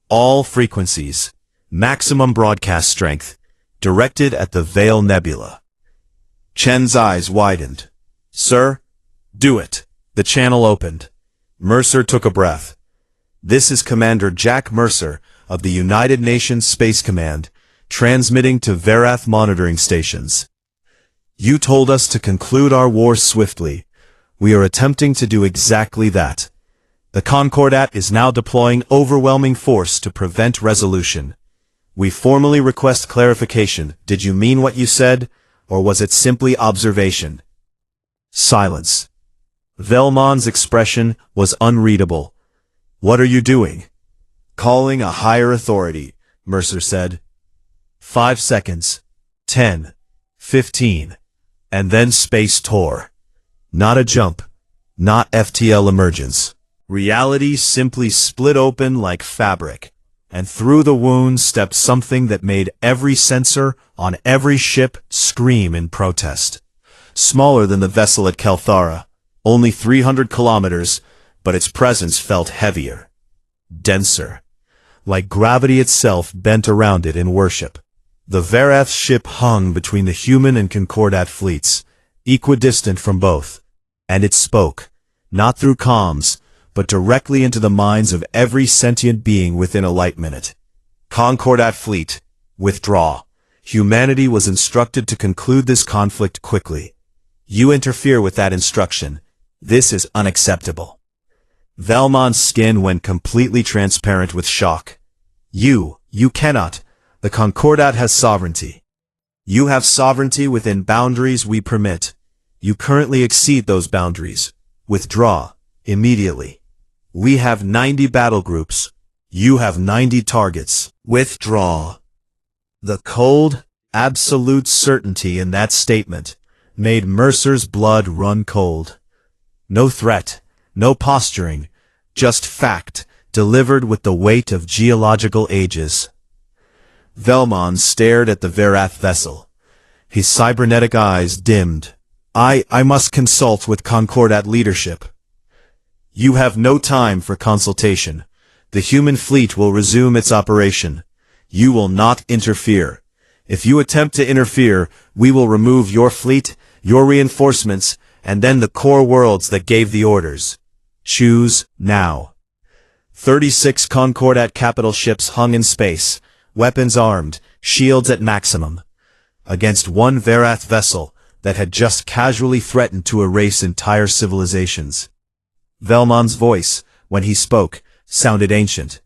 All frequencies. Maximum broadcast strength. Directed at the Veil Nebula. Chen's eyes widened. Sir, do it. The channel opened. Mercer took a breath. This is Commander Jack Mercer of the United Nations Space Command, transmitting to Verath monitoring stations. You told us to conclude our war swiftly. We are attempting to do exactly that. The Concordat is now deploying overwhelming force to prevent resolution. We formally request clarification. Did you mean what you said, or was it simply observation? Silence. Velmon's expression was unreadable. What are you doing? Calling a higher authority, Mercer said. 5 seconds. 10. 15. And then space tore. Not a jump. Not FTL emergence. Reality simply split open like fabric, and through the wound stepped something that made every sensor on every ship scream in protest. Smaller than the vessel at Kelthara, only 300 kilometers, but its presence felt heavier, denser, like gravity itself bent around it in worship. The Varath ship hung between the human and Concordat fleets, equidistant from both, and it spoke, not through comms, but directly into the minds of every sentient being within a light minute. Concordat fleet, withdraw. Humanity was instructed to conclude this conflict quickly. You interfere with that instruction. This is unacceptable. Velmon's skin went completely transparent with shock. You cannot. The Concordat has sovereignty. You have sovereignty within boundaries we permit. You currently exceed those boundaries. Withdraw. Immediately. We have 90 battle groups. You have 90 targets. Withdraw. The cold, absolute certainty in that statement made Mercer's blood run cold. No threat, no posturing, just fact, delivered with the weight of geological ages. Velmon stared at the Varath vessel. His cybernetic eyes dimmed. I must consult with Concordat leadership. You have no time for consultation. The human fleet will resume its operation. You will not interfere. If you attempt to interfere, we will remove your fleet, your reinforcements, and then the core worlds that gave the orders. Choose now. 36 Concordat capital ships hung in space, weapons armed, shields at maximum, against one Varath vessel that had just casually threatened to erase entire civilizations. Velmon's voice, when he spoke, sounded ancient.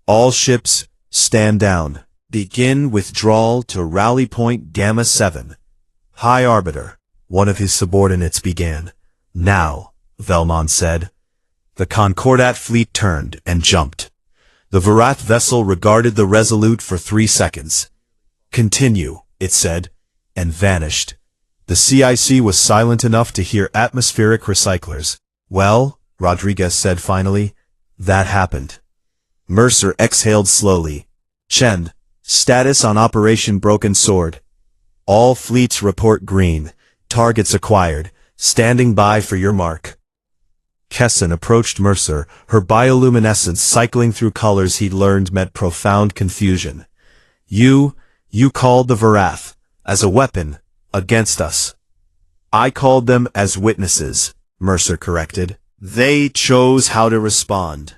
All ships, stand down. Begin withdrawal to rally point Gamma 7. High Arbiter, one of his subordinates began. Now, Velmon said. The Concordat fleet turned and jumped. The Varath vessel regarded the Resolute for 3 seconds. Continue, it said, and vanished. The CIC was silent enough to hear atmospheric recyclers. Well, Rodriguez said finally, that happened. Mercer exhaled slowly. Chen, status on Operation Broken Sword. All fleets report green. Targets acquired. Standing by for your mark. Kessin approached Mercer, her bioluminescence cycling through colors he'd learned meant profound confusion. You called the Varath, as a weapon, against us. I called them as witnesses, Mercer corrected. They chose how to respond.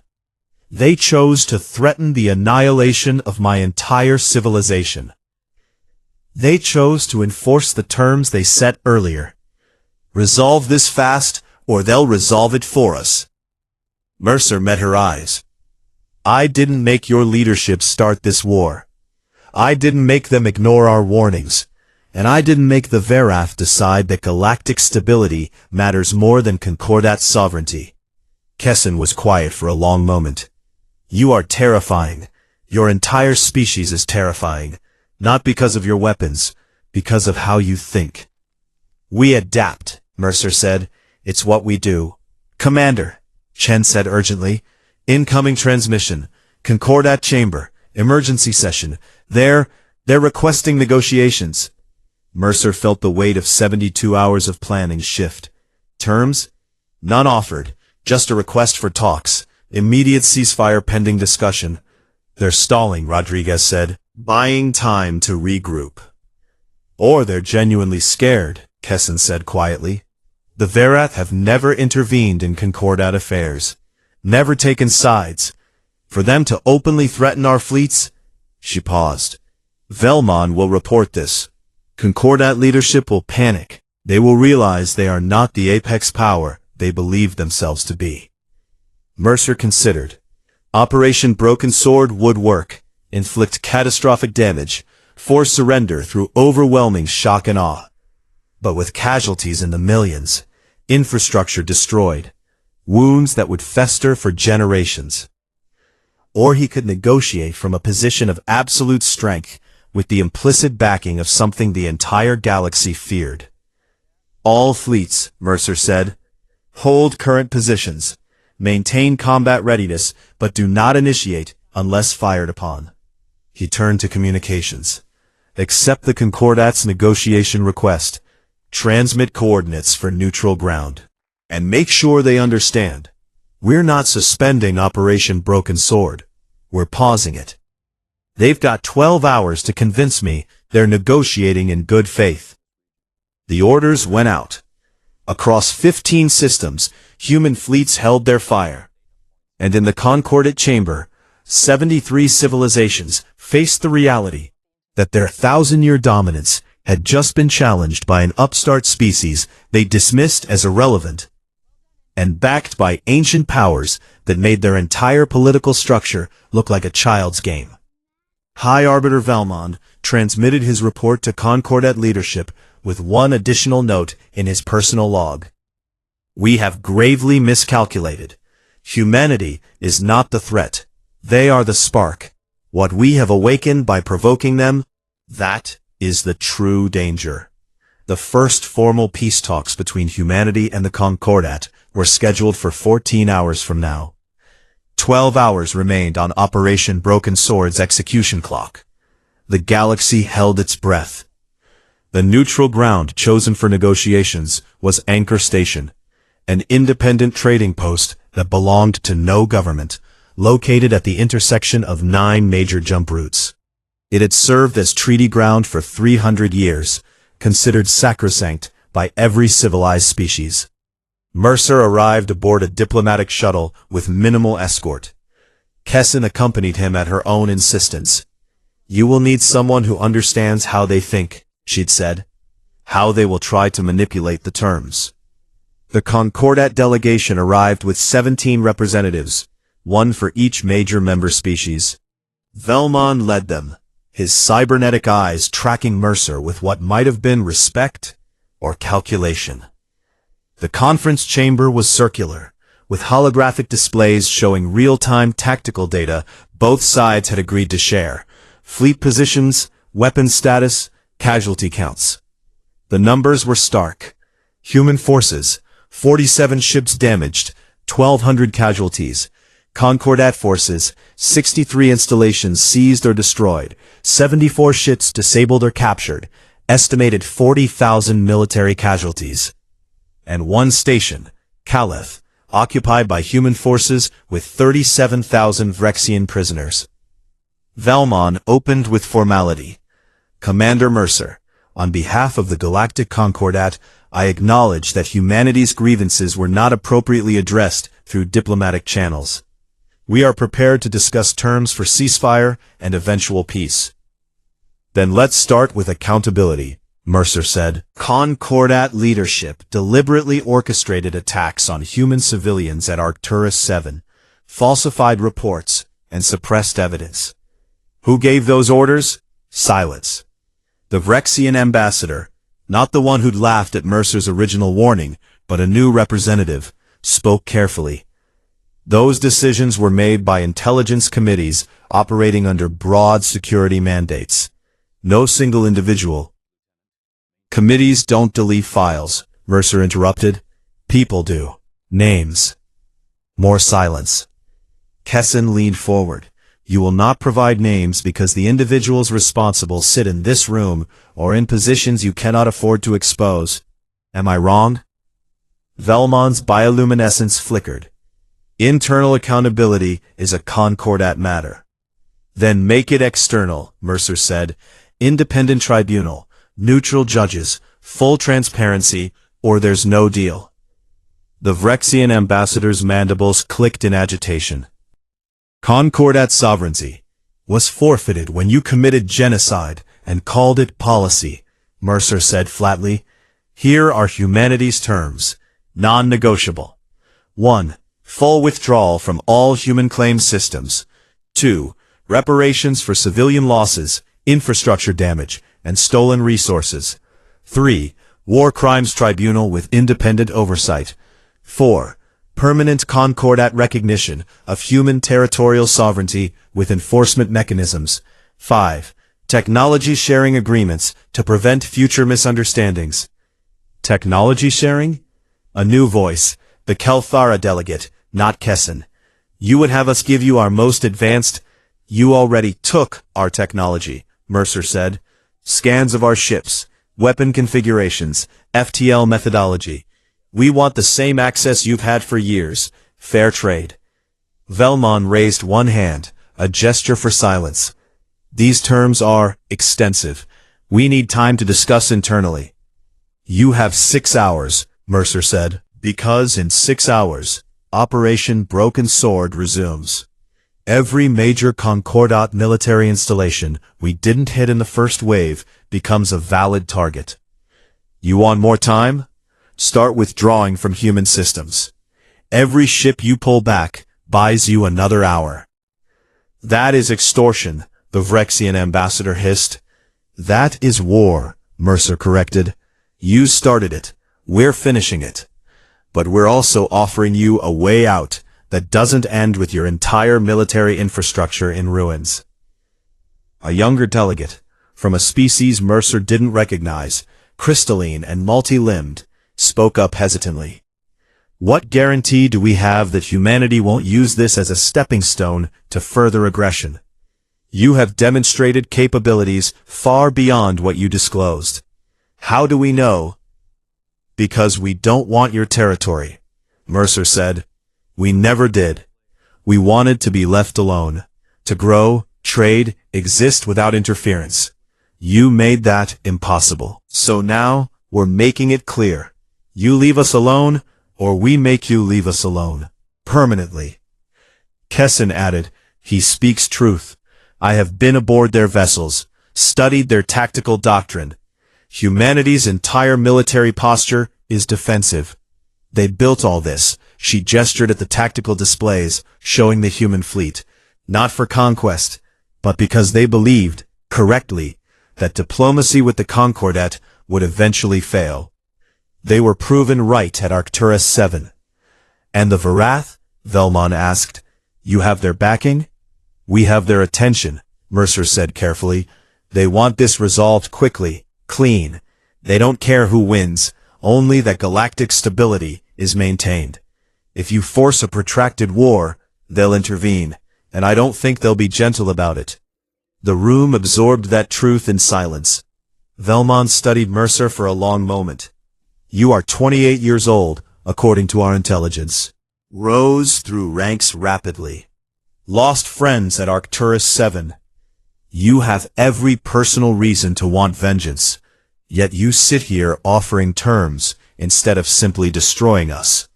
They chose to threaten the annihilation of my entire civilization. They chose to enforce the terms they set earlier. Resolve this fast, or they'll resolve it for us. Mercer met her eyes. I didn't make your leadership start this war. I didn't make them ignore our warnings. And I didn't make the Varath decide that galactic stability matters more than Concordat sovereignty. Kessin was quiet for a long moment. You are terrifying. Your entire species is terrifying. Not because of your weapons, because of how you think. We adapt, Mercer said. It's what we do. Commander, Chen said urgently. Incoming transmission. Concordat chamber. Emergency session. They're requesting negotiations. Mercer felt the weight of 72 hours of planning shift. Terms? None offered. Just a request for talks. Immediate ceasefire pending discussion. They're stalling, Rodriguez said. Buying time to regroup. Or they're genuinely scared, Kessin said quietly. The Varath have never intervened in Concordat affairs. Never taken sides. For them to openly threaten our fleets? She paused. Velmon will report this. Concordat leadership will panic. They will realize they are not the apex power they believe themselves to be. Mercer considered. Operation Broken Sword would work. Inflict catastrophic damage. Force surrender through overwhelming shock and awe. But with casualties in the millions. Infrastructure destroyed. Wounds that would fester for generations. or he could negotiate from a position of absolute strength with the implicit backing of something the entire galaxy feared. All fleets, Mercer said, hold current positions, maintain combat readiness, but do not initiate unless fired upon. He turned to communications. Accept the Concordat's negotiation request. Transmit coordinates for neutral ground. And make sure they understand. We're not suspending Operation Broken Sword. We're pausing it. They've got 12 hours to convince me they're negotiating in good faith. The orders went out. Across 15 systems, human fleets held their fire. And in the Concordat chamber, 73 civilizations faced the reality that their 1,000-year dominance had just been challenged by an upstart species they dismissed as irrelevant, and backed by ancient powers that made their entire political structure look like a child's game. High Arbiter Valmond transmitted his report to Concordat leadership with one additional note in his personal log. We have gravely miscalculated. Humanity is not the threat. They are the spark. What we have awakened by provoking them, that is the true danger. The first formal peace talks between humanity and the Concordat were scheduled for 14 hours from now. 12 hours remained on Operation Broken Sword's execution clock. The galaxy held its breath. The neutral ground chosen for negotiations was Anchor Station, an independent trading post that belonged to no government, located at the intersection of 9 major jump routes. It had served as treaty ground for 300 years, considered sacrosanct by every civilized species. Mercer arrived aboard a diplomatic shuttle with minimal escort. Kessin accompanied him at her own insistence. You will need someone who understands how they think, she'd said. How they will try to manipulate the terms. The Concordat delegation arrived with 17 representatives, one for each major member species. Valmond led them, his cybernetic eyes tracking Mercer with what might have been respect or calculation. The conference chamber was circular, with holographic displays showing real-time tactical data both sides had agreed to share, fleet positions, weapons status, casualty counts. The numbers were stark. Human forces, 47 ships damaged, 1,200 casualties. Concordat forces, 63 installations seized or destroyed, 74 ships disabled or captured, estimated 40,000 military casualties. And one station, Caleth, occupied by human forces with 37,000 Vrexian prisoners. Valmond opened with formality. Commander Mercer, on behalf of the Galactic Concordat, I acknowledge that humanity's grievances were not appropriately addressed through diplomatic channels. We are prepared to discuss terms for ceasefire and eventual peace. Then let's start with accountability, Mercer said. Concordat leadership deliberately orchestrated attacks on human civilians at Arcturus 7, falsified reports, and suppressed evidence. Who gave those orders? Silence. The Vrexian ambassador, not the one who'd laughed at Mercer's original warning, but a new representative, spoke carefully. Those decisions were made by intelligence committees operating under broad security mandates. No single individual. Committees don't delete files, Mercer interrupted. People do. Names. More silence. Kessin leaned forward. You will not provide names because the individuals responsible sit in this room or in positions you cannot afford to expose. Am I wrong? Valmond's bioluminescence flickered. Internal accountability is a Concordat matter. Then make it external, Mercer said. Independent tribunal, neutral judges, full transparency, or there's no deal. The Vrexian ambassador's mandibles clicked in agitation. Concordat sovereignty was forfeited when you committed genocide and called it policy, Mercer said flatly. Here are humanity's terms, non-negotiable. 1. Full withdrawal from all human claim systems. 2. Reparations for civilian losses, infrastructure damage, and stolen resources. 3. War Crimes Tribunal with independent oversight. 4. Permanent concordat recognition of human territorial sovereignty with enforcement mechanisms. 5. Technology sharing agreements to prevent future misunderstandings. Technology sharing? A new voice, the Kelthara delegate, not Kessin. You would have us give you our most advanced— You already took our technology, Mercer said. Scans of our ships, weapon configurations, FTL methodology. We want the same access you've had for years. Fair trade. Velmon raised one hand, a gesture for silence. These terms are extensive. We need time to discuss internally. You have 6 hours, Mercer said, because in 6 hours, Operation Broken Sword resumes. Every major Concordat military installation we didn't hit in the first wave becomes a valid target. You want more time? Start withdrawing from human systems. Every ship you pull back buys you another hour. That is extortion, the Vrexian ambassador hissed. That is war, Mercer corrected. You started it. We're finishing it. But we're also offering you a way out that doesn't end with your entire military infrastructure in ruins. A younger delegate, from a species Mercer didn't recognize, crystalline and multi-limbed, spoke up hesitantly. What guarantee do we have that humanity won't use this as a stepping stone to further aggression? You have demonstrated capabilities far beyond what you disclosed. How do we know? Because we don't want your territory, Mercer said. We never did. We wanted to be left alone, to grow, trade, exist without interference. You made that impossible. So now, we're making it clear. You leave us alone, or we make you leave us alone. Permanently. Kessin added, He speaks truth. I have been aboard their vessels, studied their tactical doctrine. Humanity's entire military posture is defensive. They built all this. She gestured at the tactical displays, showing the human fleet, not for conquest, but because they believed, correctly, that diplomacy with the Concordat would eventually fail. They were proven right at Arcturus 7. And the Varath? Velmon asked. You have their backing? We have their attention, Mercer said carefully. They want this resolved quickly, clean. They don't care who wins, only that galactic stability is maintained. If you force a protracted war, they'll intervene, and I don't think they'll be gentle about it. The room absorbed that truth in silence. Velmon studied Mercer for a long moment. You are 28 years old, according to our intelligence. Rose through ranks rapidly. Lost friends at Arcturus 7. You have every personal reason to want vengeance, yet you sit here offering terms instead of simply destroying us.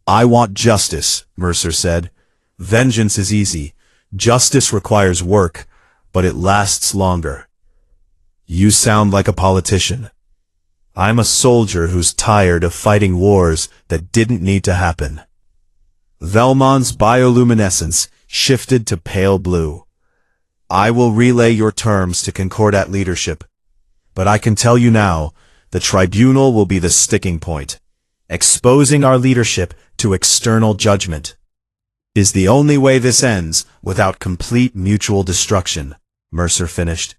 I want justice, Mercer said. Vengeance is easy. Justice requires work, but it lasts longer. You sound like a politician. I'm a soldier who's tired of fighting wars that didn't need to happen. Velmon's bioluminescence shifted to pale blue. I will relay your terms to Concordat leadership, but I can tell you now, the tribunal will be the sticking point. Exposing our leadership to external judgment is the only way this ends without complete mutual destruction, Mercer finished.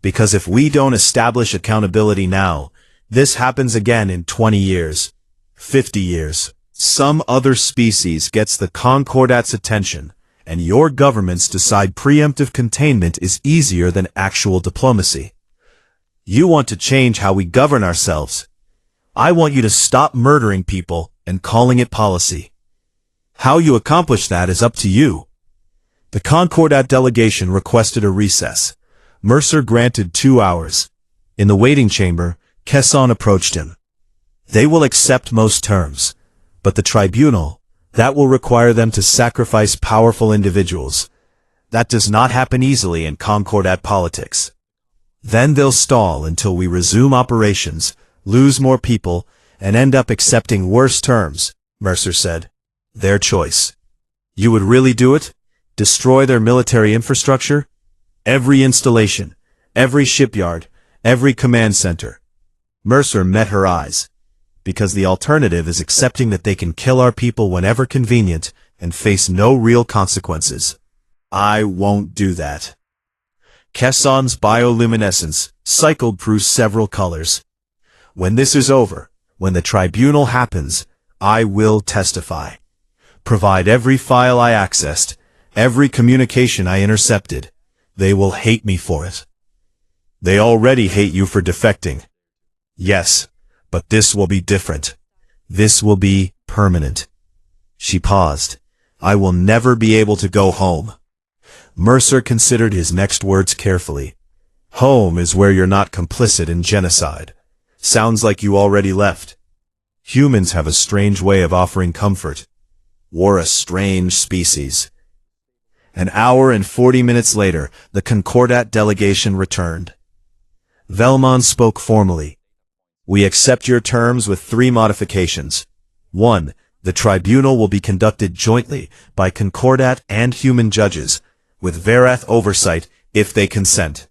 Because if we don't establish accountability now, this happens again in 20 years, 50 years. Some other species gets the Concordat's attention, and your governments decide preemptive containment is easier than actual diplomacy. You want to change how we govern ourselves. I want you to stop murdering people and calling it policy. How you accomplish that is up to you. The Concordat delegation requested a recess. Mercer granted 2 hours. In the waiting chamber, Kesson approached him. They will accept most terms, but the tribunal, that will require them to sacrifice powerful individuals. That does not happen easily in Concordat politics. Then they'll stall until we resume operations, lose more people, and end up accepting worse terms, Mercer said. Their choice. You would really do it? Destroy their military infrastructure? Every installation, every shipyard, every command center. Mercer met her eyes. because the alternative is accepting that they can kill our people whenever convenient and face no real consequences. I won't do that. Keson's bioluminescence cycled through several colors. When this is over, when the tribunal happens, I will testify. Provide every file I accessed, every communication I intercepted. They will hate me for it. They already hate you for defecting. Yes, but this will be different. This will be permanent. She paused. I will never be able to go home. Mercer considered his next words carefully. Home is where you're not complicit in genocide. Sounds like you already left. Humans have a strange way of offering comfort. We're a strange species. An hour and 40 minutes later, the Concordat delegation returned. Velmon spoke formally. We accept your terms with 3 modifications. 1. The tribunal will be conducted jointly by Concordat and human judges, with Verath oversight if they consent.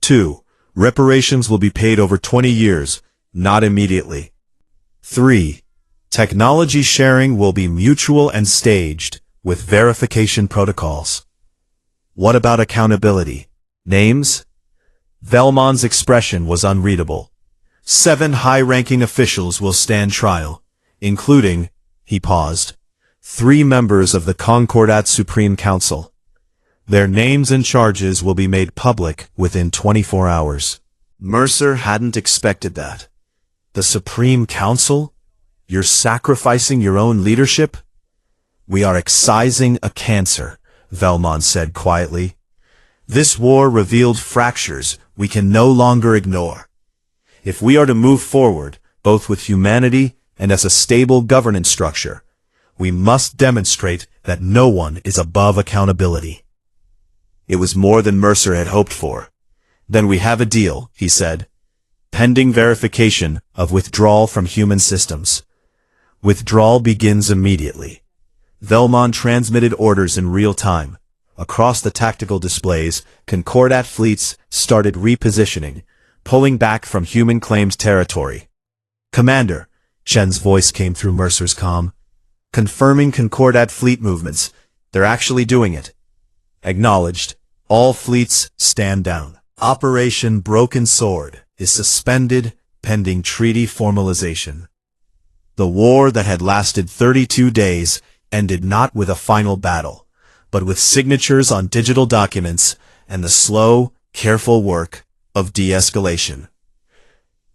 2. Reparations will be paid over 20 years, not immediately. 3. Technology sharing will be mutual and staged, with verification protocols. What about accountability? Names? Velmon's expression was unreadable. 7 high-ranking officials will stand trial, including, he paused, 3 members of the Concordat Supreme Council. Their names and charges will be made public within 24 hours. Mercer hadn't expected that. The Supreme Council? You're sacrificing your own leadership? We are excising a cancer, Velmon said quietly. This war revealed fractures we can no longer ignore. If we are to move forward, both with humanity and as a stable governance structure, we must demonstrate that no one is above accountability. It was more than Mercer had hoped for. Then we have a deal, he said. Pending verification of withdrawal from human systems. Withdrawal begins immediately. Velmon transmitted orders in real time. Across the tactical displays, Concordat fleets started repositioning, pulling back from human-claimed territory. Commander, Shen's voice came through Mercer's comm. Confirming Concordat fleet movements. They're actually doing it. Acknowledged. All fleets stand down. Operation Broken Sword is suspended pending treaty formalization. The war that had lasted 32 days ended not with a final battle, but with signatures on digital documents and the slow, careful work of de-escalation.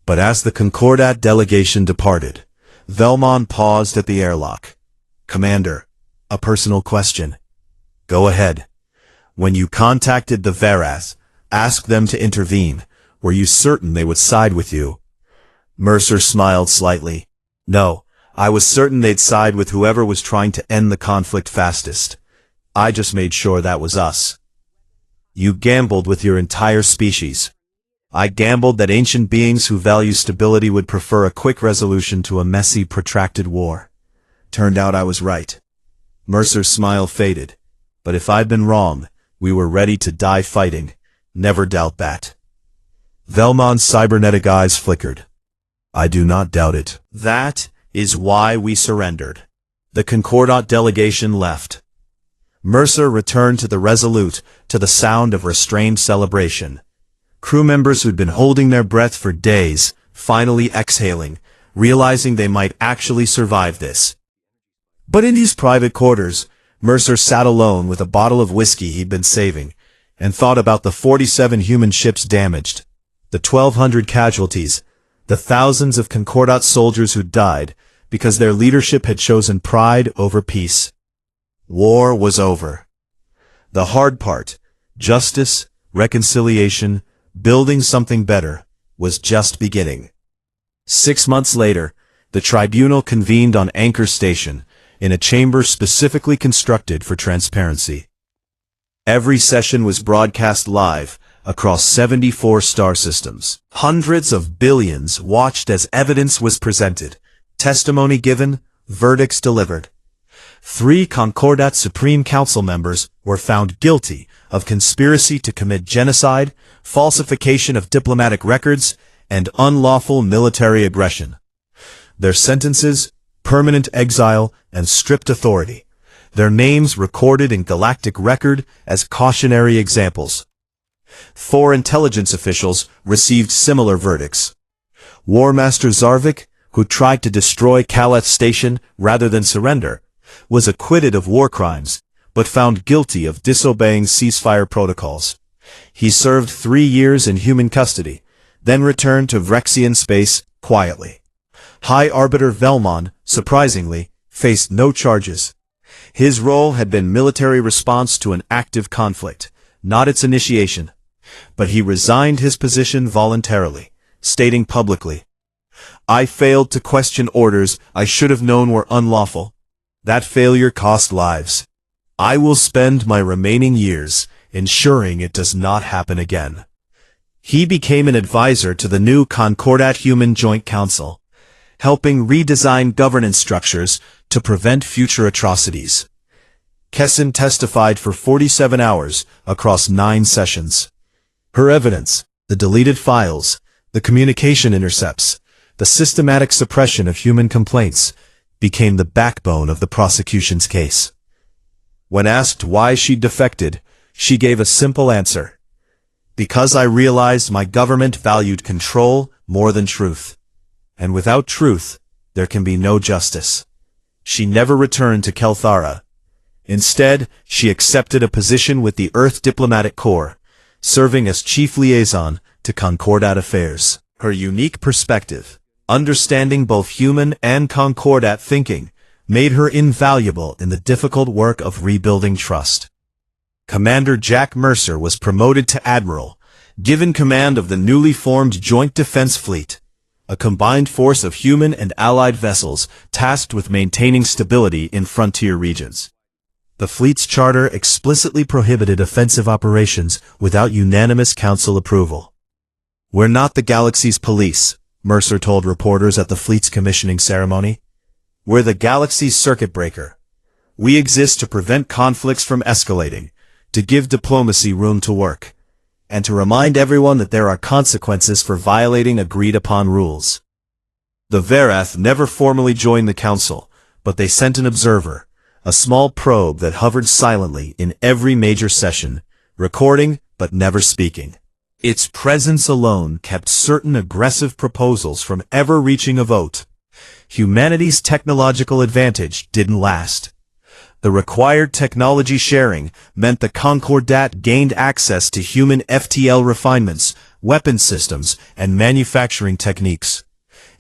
But as the Concordat delegation departed, Velmon paused at the airlock. Commander, a personal question. Go ahead. When you contacted the Verath, asked them to intervene, were you certain they would side with you? Mercer smiled slightly. No, I was certain they'd side with whoever was trying to end the conflict fastest. I just made sure that was us. You gambled with your entire species. I gambled that ancient beings who value stability would prefer a quick resolution to a messy, protracted war. Turned out I was right. Mercer's smile faded. But if I'd been wrong, we were ready to die fighting. Never doubt that. Velmon's cybernetic eyes flickered. I do not doubt it. That is why we surrendered. The Concordat delegation left. Mercer returned to the Resolute to the sound of restrained celebration. Crew members who'd been holding their breath for days, finally exhaling, realizing they might actually survive this. But in his private quarters, Mercer sat alone with a bottle of whiskey he'd been saving, and thought about the 47 human ships damaged, the 1,200 casualties, the thousands of Concordat soldiers who'd died because their leadership had chosen pride over peace. War was over. The hard part, justice, reconciliation, building something better, was just beginning. 6 months later, the tribunal convened on Anchor Station, in a chamber specifically constructed for transparency. Every session was broadcast live across 74 star systems. Hundreds of billions watched as evidence was presented, testimony given, verdicts delivered. 3 Concordat Supreme Council members were found guilty of conspiracy to commit genocide, falsification of diplomatic records, and unlawful military aggression. Their sentences, permanent exile and stripped authority. Their names recorded in galactic record as cautionary examples. 4 intelligence officials received similar verdicts. War Master Zarvik, who tried to destroy Kaleth Station rather than surrender, was acquitted of war crimes, but found guilty of disobeying ceasefire protocols. He served 3 years in human custody, then returned to Vrexian space quietly. High Arbiter Velmon, surprisingly, faced no charges. His role had been military response to an active conflict, not its initiation. But he resigned his position voluntarily, stating publicly, "I failed to question orders I should have known were unlawful. That failure cost lives. I will spend my remaining years ensuring it does not happen again." He became an advisor to the new Concordat Human Joint Council, helping redesign governance structures to prevent future atrocities. Kessin testified for 47 hours across 9 sessions. Her evidence, the deleted files, the communication intercepts, the systematic suppression of human complaints, became the backbone of the prosecution's case. When asked why she defected, she gave a simple answer. "Because I realized my government valued control more than truth. And without truth, there can be no justice." She never returned to Kelthara. Instead, she accepted a position with the Earth Diplomatic Corps, serving as chief liaison to Concordat affairs. Her unique perspective, understanding both human and Concordat thinking, made her invaluable in the difficult work of rebuilding trust. Commander Jack Mercer was promoted to Admiral, given command of the newly formed Joint Defense Fleet, a combined force of human and allied vessels tasked with maintaining stability in frontier regions. The fleet's charter explicitly prohibited offensive operations without unanimous council approval. "We're not the galaxy's police," Mercer told reporters at the fleet's commissioning ceremony. "We're the galaxy's circuit breaker. We exist to prevent conflicts from escalating, to give diplomacy room to work, and to remind everyone that there are consequences for violating agreed-upon rules." The Verath never formally joined the council, but they sent an observer, a small probe that hovered silently in every major session, recording but never speaking. Its presence alone kept certain aggressive proposals from ever reaching a vote. Humanity's technological advantage didn't last. The required technology sharing meant the Concordat gained access to human FTL refinements, weapon systems, and manufacturing techniques.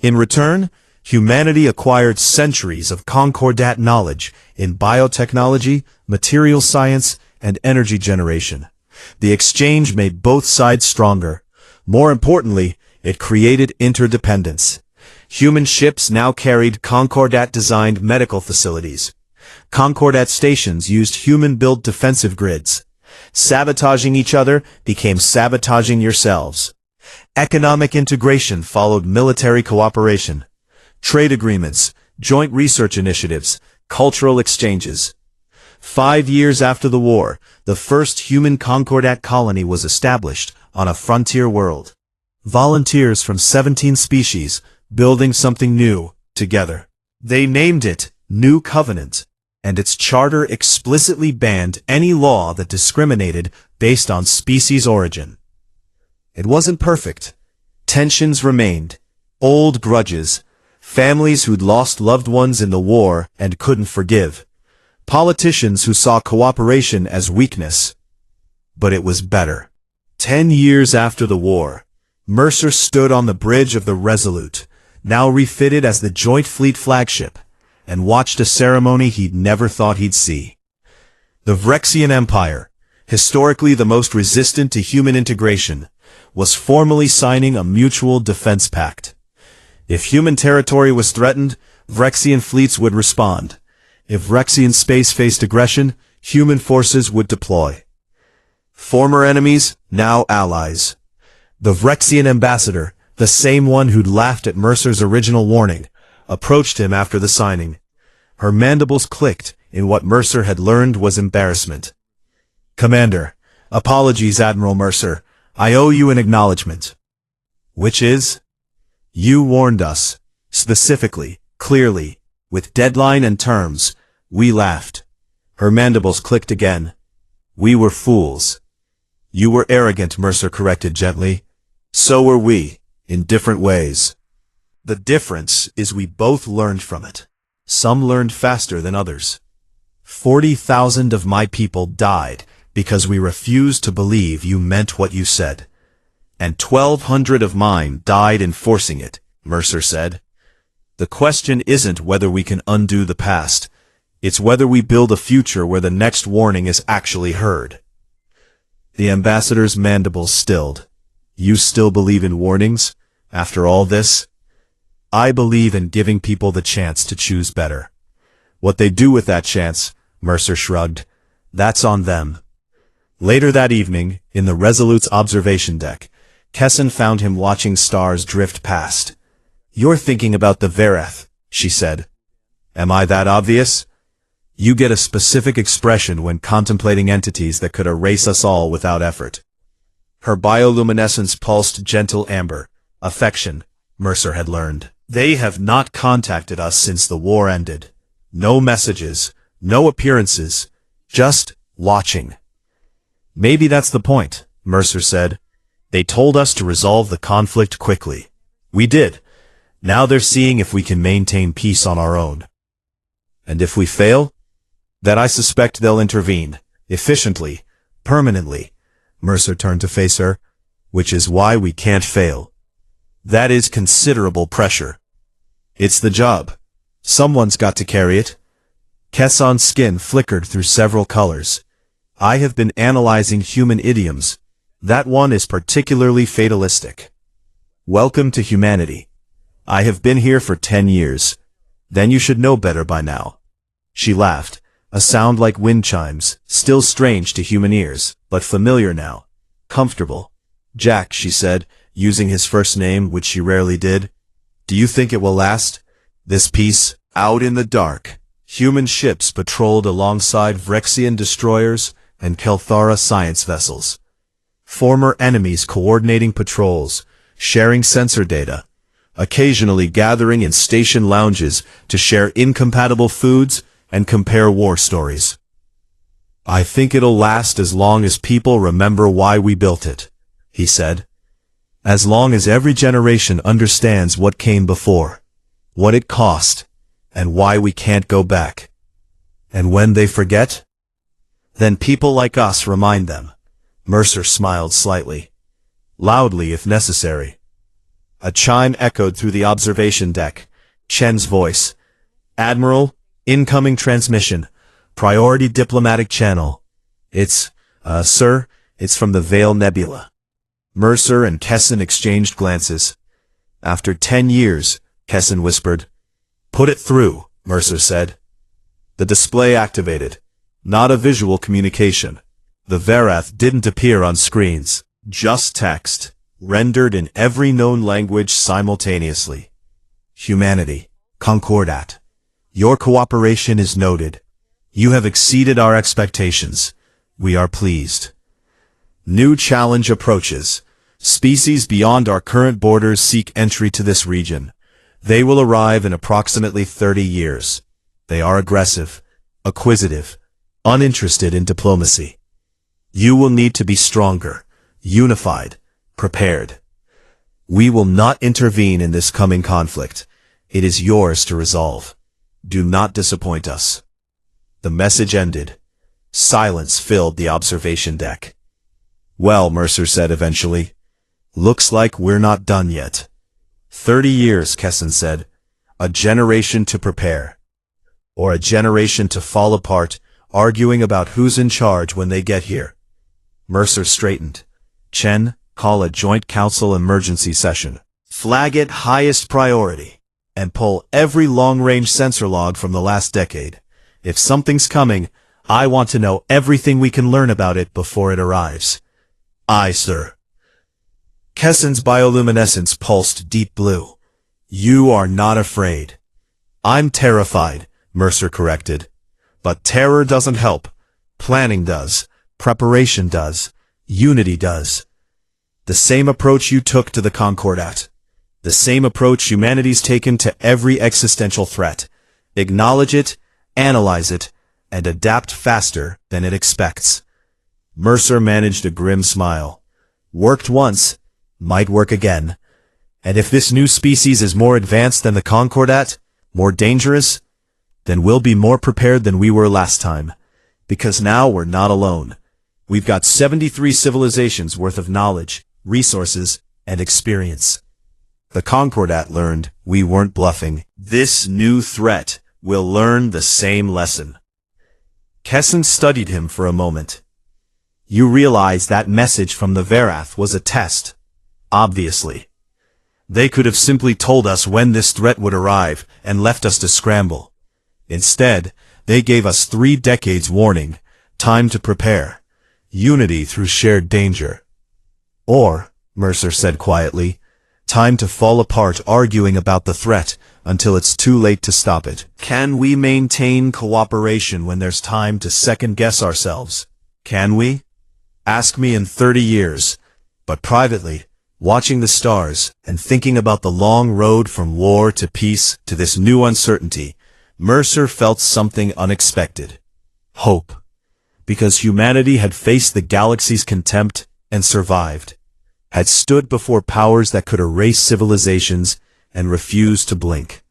In return, humanity acquired centuries of Concordat knowledge in biotechnology, material science, and energy generation. The exchange made both sides stronger. More importantly, it created interdependence. Human ships now carried Concordat-designed medical facilities. Concordat stations used human-built defensive grids. Sabotaging each other became sabotaging yourselves. Economic integration followed military cooperation. Trade agreements, joint research initiatives, cultural exchanges. 5 years after the war, the first human Concordat colony was established on a frontier world. Volunteers from 17 species, building something new, together. They named it New Covenant, and its charter explicitly banned any law that discriminated based on species origin. It wasn't perfect. Tensions remained, old grudges, families who'd lost loved ones in the war and couldn't forgive, politicians who saw cooperation as weakness. But it was better. 10 years after the war, Mercer stood on the bridge of the Resolute, now refitted as the Joint Fleet flagship, and watched a ceremony he'd never thought he'd see. The Vrexian Empire, historically the most resistant to human integration, was formally signing a mutual defense pact. If human territory was threatened, Vrexian fleets would respond. If Vrexian space faced aggression, human forces would deploy. Former enemies, now allies. The Vrexian ambassador, the same one who'd laughed at Mercer's original warning, approached him after the signing. Her mandibles clicked in what Mercer had learned was embarrassment. "Commander, apologies, Admiral Mercer. I owe you an acknowledgement." "Which is?" "You warned us. Specifically, clearly, with deadline and terms. We laughed. Her mandibles clicked again. We were fools. You were arrogant, Mercer corrected gently. So were we, in different ways. The difference is we both learned from it. Some learned faster than others. 40,000 of my people died because we refused to believe you meant what you said. And 1,200 of mine died enforcing it, Mercer said. The question isn't whether we can undo the past. It's whether we build a future where the next warning is actually heard. The ambassador's mandibles stilled. You still believe in warnings? After all this? I believe in giving people the chance to choose better. What they do with that chance, Mercer shrugged, that's on them. Later that evening, in the Resolute's observation deck, Kessin found him watching stars drift past. You're thinking about the Verath, she said. Am I that obvious? You get a specific expression when contemplating entities that could erase us all without effort. Her bioluminescence pulsed gentle amber. Affection, Mercer had learned. They have not contacted us since the war ended. No messages, no appearances, just watching. Maybe that's the point, Mercer said. They told us to resolve the conflict quickly. We did. Now they're seeing if we can maintain peace on our own. And if we fail? That I suspect they'll intervene, efficiently, permanently. Mercer turned to face her. Which is why we can't fail. That is considerable pressure. It's the job. Someone's got to carry it. Kessan's skin flickered through several colors. I have been analyzing human idioms. That one is particularly fatalistic. Welcome to humanity. I have been here for 10 years. Then you should know better by now. She laughed, a sound like wind chimes, still strange to human ears, but familiar now. Comfortable. Jack, she said, using his first name, which she rarely did. Do you think it will last? This peace? Out in the dark, human ships patrolled alongside Vrexian destroyers and Kelthara science vessels. Former enemies coordinating patrols, sharing sensor data, occasionally gathering in station lounges to share incompatible foods and compare war stories. I think it'll last as long as people remember why we built it, he said. As long as every generation understands what came before, what it cost, and why we can't go back. And when they forget, then people like us remind them. Mercer smiled slightly. Loudly if necessary. A chime echoed through the observation deck. Chen's voice. Admiral, incoming transmission. Priority diplomatic channel. It's, sir, it's from the Veil Nebula. Mercer and Kessin exchanged glances. After 10 years, Kessin whispered. Put it through, Mercer said. The display activated. Not a visual communication. The Verath didn't appear on screens. Just text, rendered in every known language simultaneously. Humanity, Concordat. Your cooperation is noted. You have exceeded our expectations. We are pleased. New challenge approaches. Species beyond our current borders seek entry to this region. They will arrive in approximately 30 years. They are aggressive, acquisitive, uninterested in diplomacy. You will need to be stronger, unified, prepared. We will not intervene in this coming conflict. It is yours to resolve. Do not disappoint us. The message ended. Silence filled the observation deck. Well, Mercer said eventually, looks like we're not done yet. 30 years, Kessin said. A generation to prepare. Or a generation to fall apart, arguing about who's in charge when they get here. Mercer straightened. Chen, call a joint council emergency session. Flag it highest priority. And pull every long-range sensor log from the last decade. If something's coming, I want to know everything we can learn about it before it arrives. Aye, sir. Kessin's bioluminescence pulsed deep blue. You are not afraid. I'm terrified, Mercer corrected. But terror doesn't help. Planning does. Preparation does. Unity does. The same approach you took to the Concordat. The same approach humanity's taken to every existential threat. Acknowledge it, analyze it, and adapt faster than it expects. Mercer managed a grim smile. Worked once, might work again. And if this new species is more advanced than the Concordat, more dangerous, then we'll be more prepared than we were last time. Because now we're not alone. We've got 73 civilizations worth of knowledge, resources, and experience. The Concordat learned we weren't bluffing. This new threat will learn the same lesson. Kesson studied him for a moment. You realize that message from the Verath was a test. Obviously. They could have simply told us when this threat would arrive and left us to scramble. Instead, they gave us 3 decades warning, time to prepare. Unity through shared danger. Or, Mercer said quietly, time to fall apart arguing about the threat until it's too late to stop it. Can we maintain cooperation when there's time to second-guess ourselves? Can we? Ask me in 30 years, but privately, watching the stars and thinking about the long road from war to peace to this new uncertainty, Mercer felt something unexpected. Hope. Because humanity had faced the galaxy's contempt and survived. Had stood before powers that could erase civilizations and refused to blink.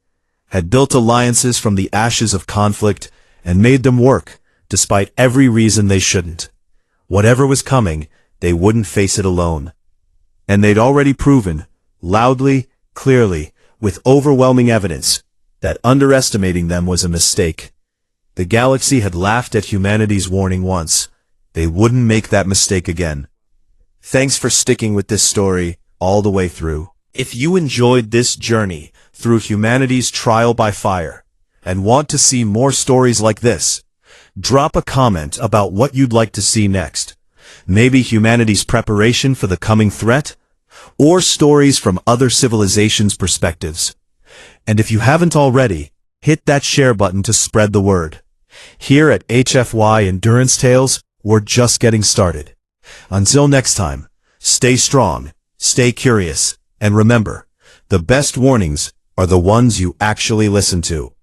Had built alliances from the ashes of conflict and made them work, despite every reason they shouldn't. Whatever was coming, they wouldn't face it alone. And they'd already proven, loudly, clearly, with overwhelming evidence, that underestimating them was a mistake. The galaxy had laughed at humanity's warning once. They wouldn't make that mistake again. Thanks for sticking with this story all the way through. If you enjoyed this journey through humanity's trial by fire and want to see more stories like this, drop a comment about what you'd like to see next. Maybe humanity's preparation for the coming threat, or stories from other civilizations' perspectives. And if you haven't already, hit that share button to spread the word. Here at HFY Endurance Tales, we're just getting started. Until next time, stay strong, stay curious, and remember, the best warnings are the ones you actually listen to.